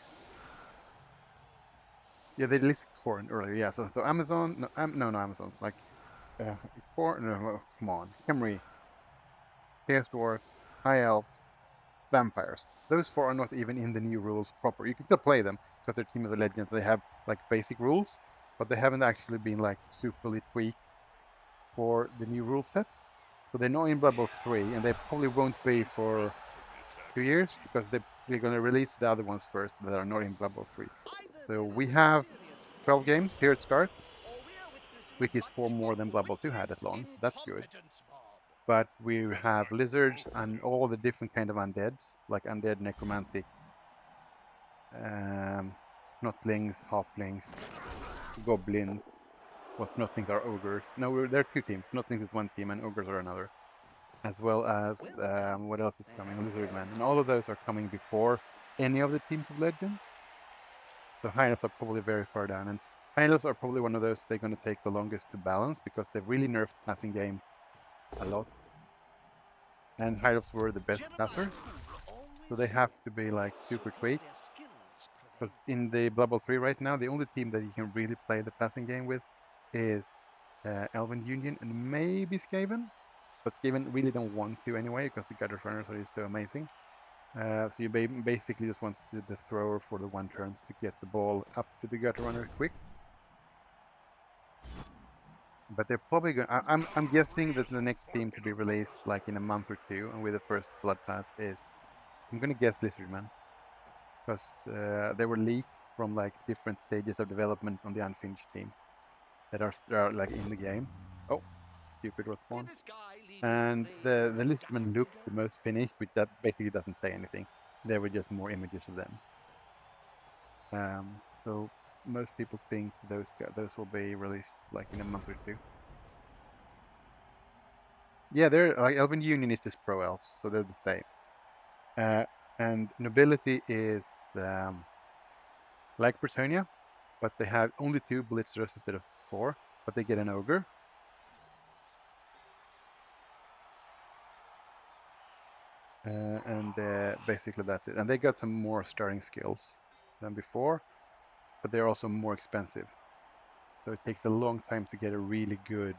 [SPEAKER 2] Yeah, they listed Corn earlier. Yeah, so Amazon, no Amazon, like Corn. No, well, come on, Khemri, Chaos Dwarfs, High Elves, Vampires. Those 4 are not even in the new rules proper. You can still play them because they're Team of the Legends. They have like basic rules, but they haven't actually been like superly tweaked for the new rule set. So they're not in Blood Bowl 3, and they probably won't be for 2 years because they're going to release the other ones first that are not in Blood Bowl 3.
[SPEAKER 3] Either
[SPEAKER 2] So
[SPEAKER 3] there
[SPEAKER 2] we
[SPEAKER 3] is a
[SPEAKER 2] have
[SPEAKER 3] serious
[SPEAKER 2] 12
[SPEAKER 3] problem,
[SPEAKER 2] games here at start,
[SPEAKER 3] or we're witnessing
[SPEAKER 2] which
[SPEAKER 3] a
[SPEAKER 2] is 4
[SPEAKER 3] bunch
[SPEAKER 2] more
[SPEAKER 3] of
[SPEAKER 2] than Blood Bowl 2 had
[SPEAKER 3] witless
[SPEAKER 2] at launch. So that's good.
[SPEAKER 3] incompetence, Bob.
[SPEAKER 2] But we have
[SPEAKER 4] Suspect
[SPEAKER 2] lizards
[SPEAKER 4] over
[SPEAKER 2] and
[SPEAKER 4] there.
[SPEAKER 2] all the different kind of undeads, like undead, necromantic, snotlings, halflings, goblins. Well, snotlings are ogres. No, there are 2 teams. Snotlings is 1 team and ogres are another. As well as
[SPEAKER 3] Welcome.
[SPEAKER 2] what else is coming? Lizardmen, and all of those are coming before any of the teams of Legends. So High Elves are probably very far down, and High Elves are probably one of those they're going to take the longest to balance because they've really nerfed passing game a lot, and High Elves were the best
[SPEAKER 3] Gentlemen
[SPEAKER 2] passers,
[SPEAKER 3] who
[SPEAKER 2] so
[SPEAKER 3] always
[SPEAKER 2] they have to be like super tweaked.
[SPEAKER 3] superior skills
[SPEAKER 2] Because
[SPEAKER 3] prevail.
[SPEAKER 2] in the Blood Bowl 3 right now, the only team that you can really play the passing game with is Elven Union and maybe Skaven. But Skaven really don't want to anyway because the gutter runners are just so amazing. So you basically just want the thrower for the 1 turns to get the ball up to the gutter runner quick. But they're probably going. I'm guessing that the next team to be released like in a month or 2, and with the first blood pass is, I'm gonna guess Lizardman, because there were leaks from like different stages of development on the unfinished teams that are like in the game. Oh, stupid
[SPEAKER 3] Did
[SPEAKER 2] respawn.
[SPEAKER 3] this guy leave his
[SPEAKER 2] And
[SPEAKER 3] brain
[SPEAKER 2] the
[SPEAKER 3] in
[SPEAKER 2] the
[SPEAKER 3] a
[SPEAKER 2] Lizardmen
[SPEAKER 3] dumpster
[SPEAKER 2] looked
[SPEAKER 3] go?
[SPEAKER 2] the most finished, but that basically doesn't say anything. There were just more images of them. So most people think those will be released like in a month or 2. Yeah, they're like Elven Union is just pro elves, so they're the same. And nobility is like Britannia, but they have only 2 blitzers instead of 4, but they get an ogre. And basically that's it. And they got some more stirring skills than before, but they're also more expensive. So it takes a long time to get a really good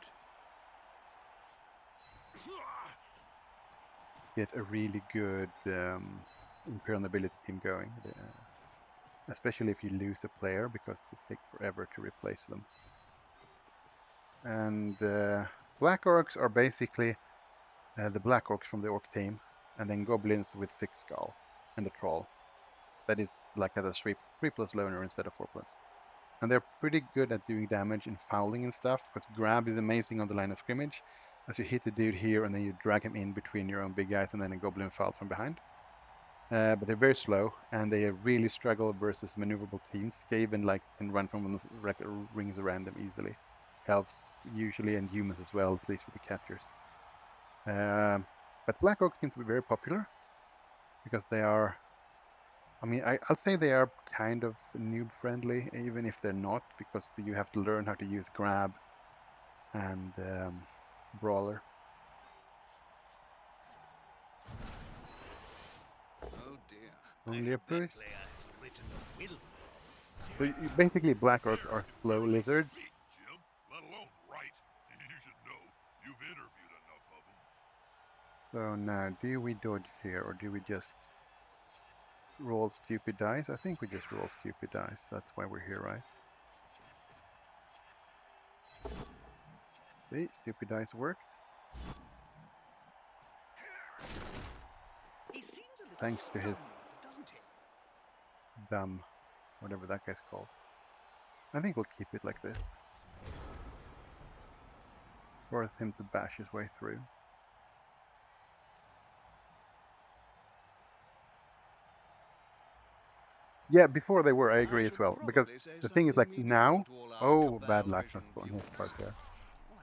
[SPEAKER 2] Imperial Nobility team going. Especially if you lose a player, because it takes forever to replace them. And Black Orcs are basically the Black Orcs from the Orc team, and then Goblins with Thick Skull and a Troll. That is like at a 3+ loner instead of 4+. And they're pretty good at doing damage and fouling and stuff, because grab is amazing on the line of scrimmage, as you hit the dude here and then you drag him in between your own big guys, and then a Goblin fouls from behind. But they're very slow, and they really struggle versus maneuverable teams. Skaven like can run from rings around them easily. Elves usually, and humans as well, at least with the catchers. But Black Orcs seem to be very popular because they are. I mean, I'll say they are kind of noob friendly, even if they're not, because you have to learn how to use grab and brawler.
[SPEAKER 3] Oh dear.
[SPEAKER 2] Only a push.
[SPEAKER 3] Player has written a will.
[SPEAKER 2] So basically, black orcs are
[SPEAKER 4] Players can
[SPEAKER 2] slow
[SPEAKER 4] barely
[SPEAKER 2] lizards.
[SPEAKER 4] speak, Jim, let alone write. You should know. You've interviewed enough of them.
[SPEAKER 2] So now, do we dodge here, or do we just roll stupid dice? I think we just roll stupid dice. That's why we're here, right? See, stupid dice worked.
[SPEAKER 3] He seems a little
[SPEAKER 2] Thanks to his
[SPEAKER 3] stunned, doesn't he?
[SPEAKER 2] dumb, whatever that guy's called. I think we'll keep it like this. Force him to bash his way through. Yeah, before they were, I agree as well. Because the thing is, like, now, oh, bad luck on his part there.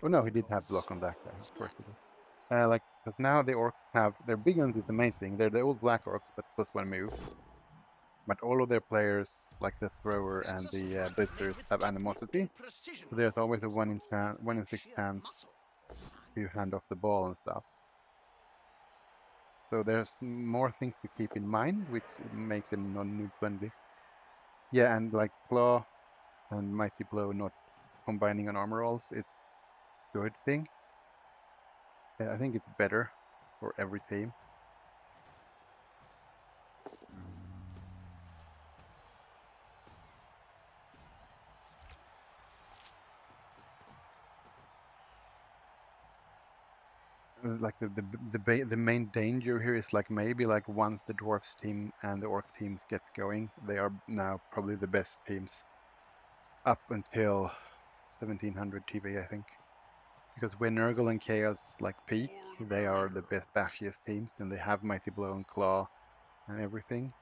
[SPEAKER 2] Oh no, he did have block on that guy. Of course he did. Like, because now the orcs have their big guns is amazing. They're the old black orcs, but +1 move. But all of their players, like the thrower and the blitzers, have animosity. So there's always a 1 in 6 chance to hand off the ball and stuff. So there's more things to keep in mind, which makes him non-noob friendly. Yeah, and like claw and mighty blow not combining on armor rolls, it's a good thing. I think it's better for every team. Like the main danger here is like maybe like once the dwarves team and the orc teams gets going, they are now probably the best teams up until 1700 TV, I think. Because when Nurgle and Chaos like peak, they are the best bashiest teams, and they have Mighty Blow and Claw and everything.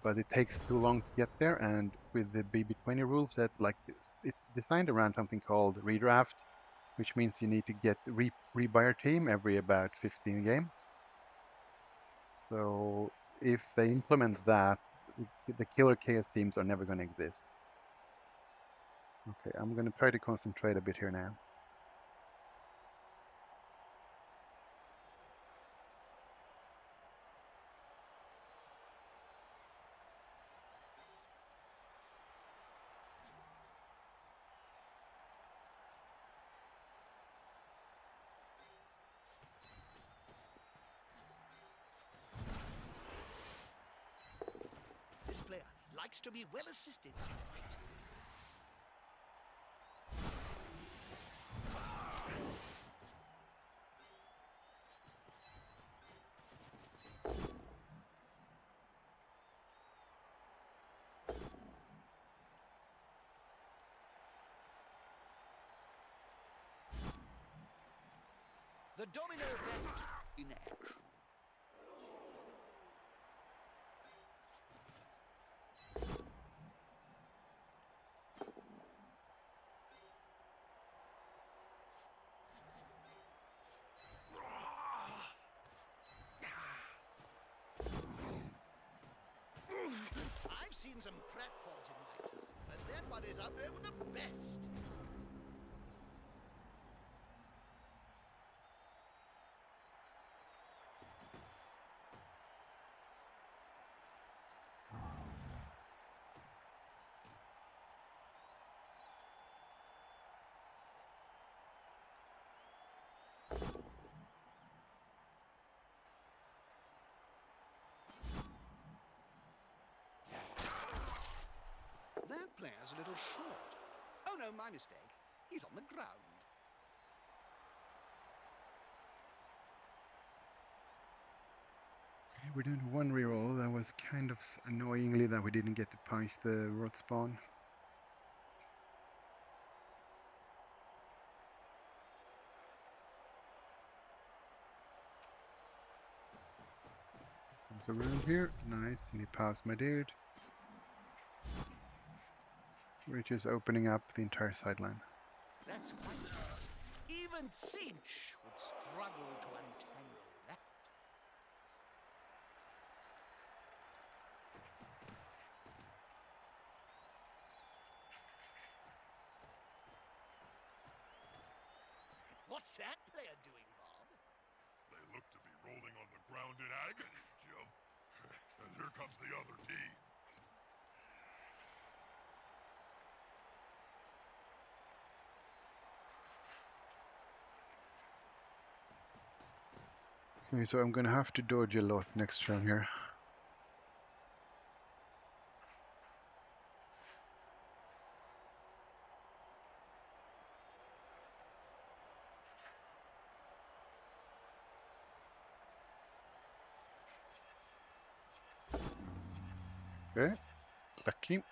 [SPEAKER 2] But it takes too long to get there, and with the BB20 rule set, like it's designed around something called redraft, which means you need to get rebuy your team every about 15 games. So if they implement that, the killer chaos teams are never going to exist. Okay, I'm going to try to concentrate a bit here now.
[SPEAKER 3] This player likes to be well assisted. Right. The domino effect in action. I've seen some pratfalls in my time, but that one is up there with the best. That player's a little short. Oh no, my mistake. He's on the ground.
[SPEAKER 2] We're doing one reroll. That was kind of annoyingly that we didn't get to punch the rot spawn. Comes around here. Nice. And he passed my dude. We're just opening up the entire sideline.
[SPEAKER 3] That's quite nice. Even Cinch would struggle to untangle that. What's that player doing, Bob?
[SPEAKER 4] They look to be rolling on the ground in agony, Jim. And here comes the other team.
[SPEAKER 2] Okay, so I'm gonna have to dodge a lot next turn here. Okay, lucky.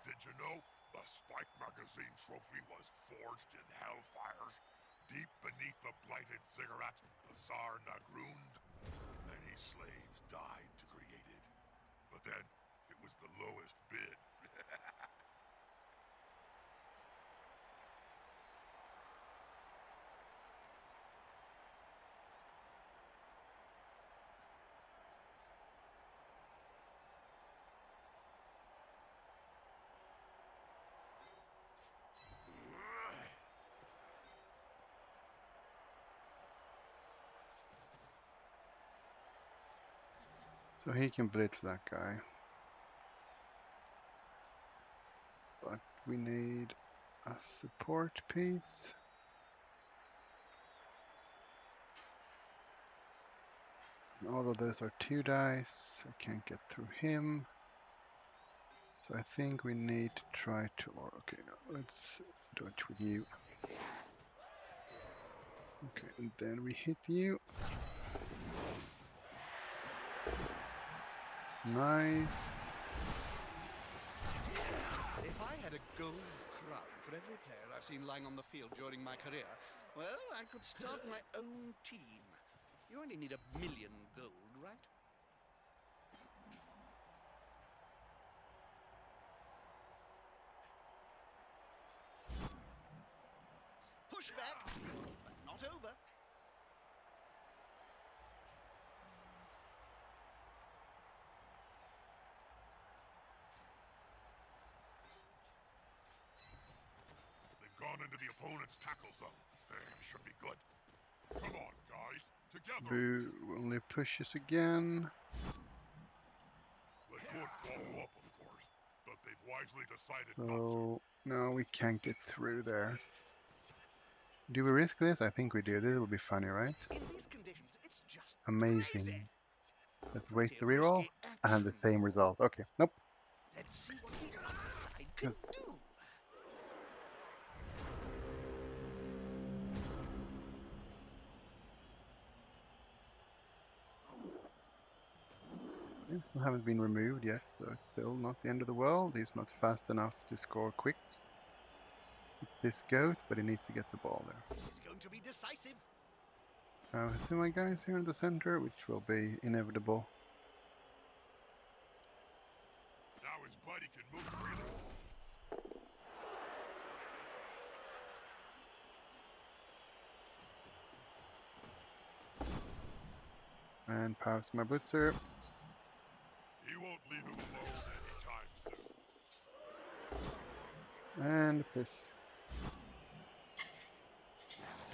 [SPEAKER 4] Did you know the Spike Magazine trophy was forged in hellfires? Deep beneath the blighted ziggurat, the Tsar Nagrund? Many slaves died to create it. But then, it was the lowest bid.
[SPEAKER 2] So he can blitz that guy. But we need a support piece. And all of those are 2 dice. I can't get through him. So I think we need to try to, or okay, let's dodge with you. Okay, and then we hit you. Nice.
[SPEAKER 3] If I had a gold crown for every player I've seen lying on the field during my career, well, I could start my own team. You only need 1,000,000 gold, right? Push back, but not over.
[SPEAKER 4] They've gone into the opponent's tackle zone. Should be good. Come on, guys. Together.
[SPEAKER 2] Boo only pushes again.
[SPEAKER 4] They could follow up, of course, but they've wisely decided not to.
[SPEAKER 2] So no, we can't get through there. Do we risk this? I think we do. This will be funny, right?
[SPEAKER 3] In these conditions, it's just
[SPEAKER 2] Amazing.
[SPEAKER 3] crazy.
[SPEAKER 2] Let's waste the
[SPEAKER 3] Pretty
[SPEAKER 2] reroll
[SPEAKER 3] risky
[SPEAKER 2] and the
[SPEAKER 3] action.
[SPEAKER 2] same result. Okay, nope.
[SPEAKER 3] Let's see what the other side can
[SPEAKER 2] Yes.
[SPEAKER 3] do.
[SPEAKER 2] They still haven't been removed yet, so it's still not the end of the world. He's not fast enough to score quick. It's this goat, but he needs to get the ball there.
[SPEAKER 3] This is going to be decisive.
[SPEAKER 2] I see my guys here in the center, which will be inevitable.
[SPEAKER 4] Now his buddy can move freely.
[SPEAKER 2] And pops my blitzer.
[SPEAKER 4] He won't leave him alone anytime soon.
[SPEAKER 2] And fish.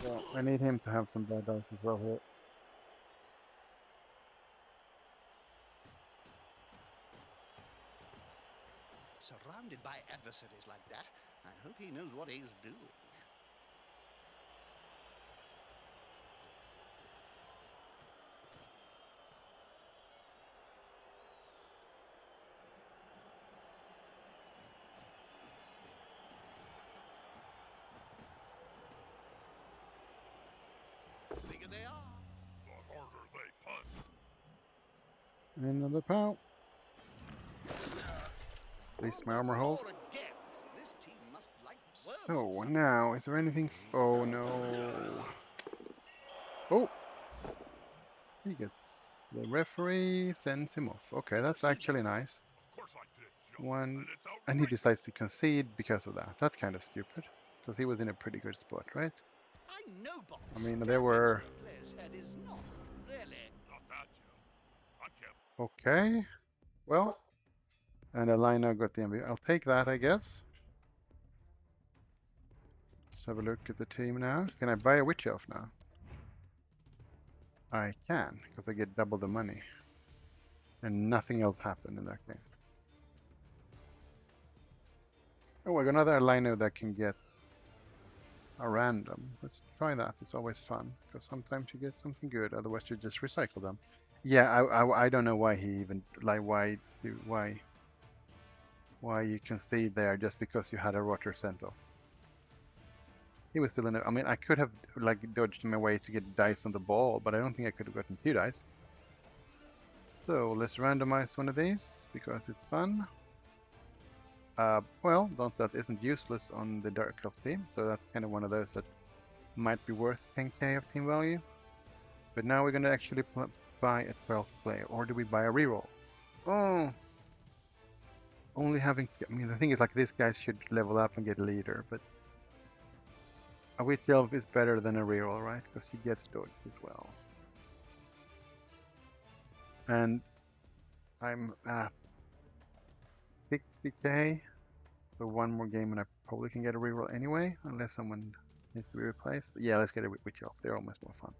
[SPEAKER 2] Well, I need him to have some bad dice as well here.
[SPEAKER 3] Surrounded by adversaries like that, I hope he knows what he's doing. The bigger they are.
[SPEAKER 4] The harder they punch.
[SPEAKER 2] Another pout. At least my armor hold.
[SPEAKER 3] Or again. This team must like worms
[SPEAKER 2] So
[SPEAKER 3] or something.
[SPEAKER 2] now, is there anything? Oh no! Oh, he gets the referee sends him off. Okay, that's actually nice.
[SPEAKER 4] Of course I did, Joe.
[SPEAKER 2] One,
[SPEAKER 4] And it's
[SPEAKER 2] and he
[SPEAKER 4] outrageous.
[SPEAKER 2] decides to concede because of that. That's kind of stupid, because he was in a pretty good spot, right?
[SPEAKER 3] I know, Bob.
[SPEAKER 2] I mean, there
[SPEAKER 3] Stamping
[SPEAKER 2] were.
[SPEAKER 3] on a player's head is not really.
[SPEAKER 4] Not that, Jim. I can't.
[SPEAKER 2] Okay, well, and Elena got the MVP. I'll take that, I guess. Let's have a look at the team now. Can I buy a witch elf now? I can, because I get double the money. And nothing else happened in that game. Oh, I got another lino that can get a random. Let's try that. It's always fun because sometimes you get something good. Otherwise, you just recycle them. Yeah, I don't know why he even like why you concede there just because you had a Rotter Cento. He was still in it. I mean, I could have like dodged my way to get dice on the ball, but I don't think I could have gotten 2 dice. So let's randomize one of these because it's fun. Well, Dauntless isn't useless on the Dark Elf team, so that's kind of one of those that might be worth 10k of team value. But now we're going to actually buy a 12th player, or do we buy a reroll? Oh, only having. I mean, the thing is, like, this guy should level up and get leader, but a Witch Elf is better than a reroll, right? Because he gets dodged as well. And I'm at 60k. So one more game and I probably can get a reroll anyway, unless someone needs to be replaced. Yeah, let's get a Witch Elf. They're almost more fun.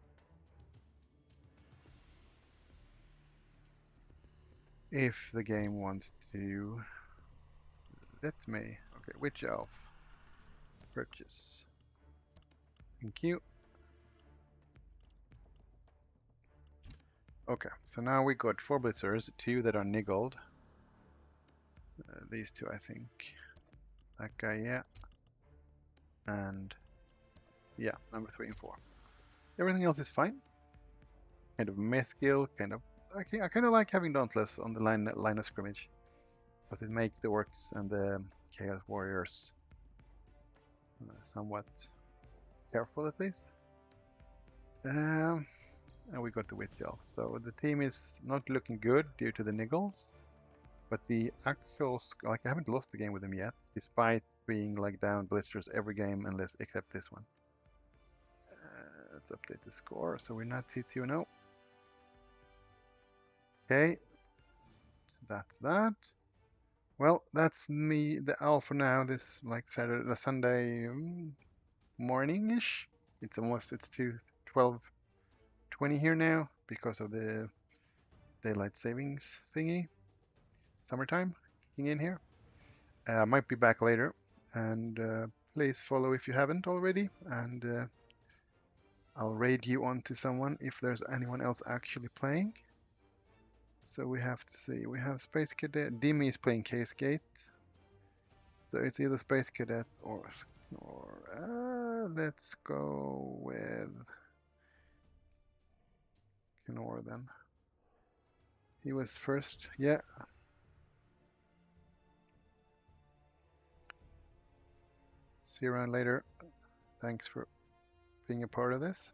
[SPEAKER 2] If the game wants to let me. Okay, Witch Elf. Purchase. Thank you. Okay, so now we got 4 Blitzers, 2 that are niggled. These 2, I think. That guy, yeah. And yeah, number 3 and 4. Everything else is fine. Kind of myth skill, kind of. I kind of like having Dauntless on the line of scrimmage, but it makes the Orcs and the Chaos Warriors somewhat careful at least. And we got the Witch Elf. So the team is not looking good due to the niggles. But the actual, like, I haven't lost the game with him yet, despite being like down blisters every game unless except this one. Let's update the score so we're not T2-0. Okay, that's that. Well, that's me, the owl for now. This like Saturday, the Sunday morning-ish. It's 12:20 here now because of the daylight savings thingy. Summertime kicking in here. Might be back later, and please follow if you haven't already, and I'll raid you on to someone if there's anyone else actually playing. So we have to see. We have Space Cadet. Dimi is playing Case Gate. So it's either Space Cadet or let's go with Kenor then. He was first. Yeah. See you around later. Thanks for being a part of this.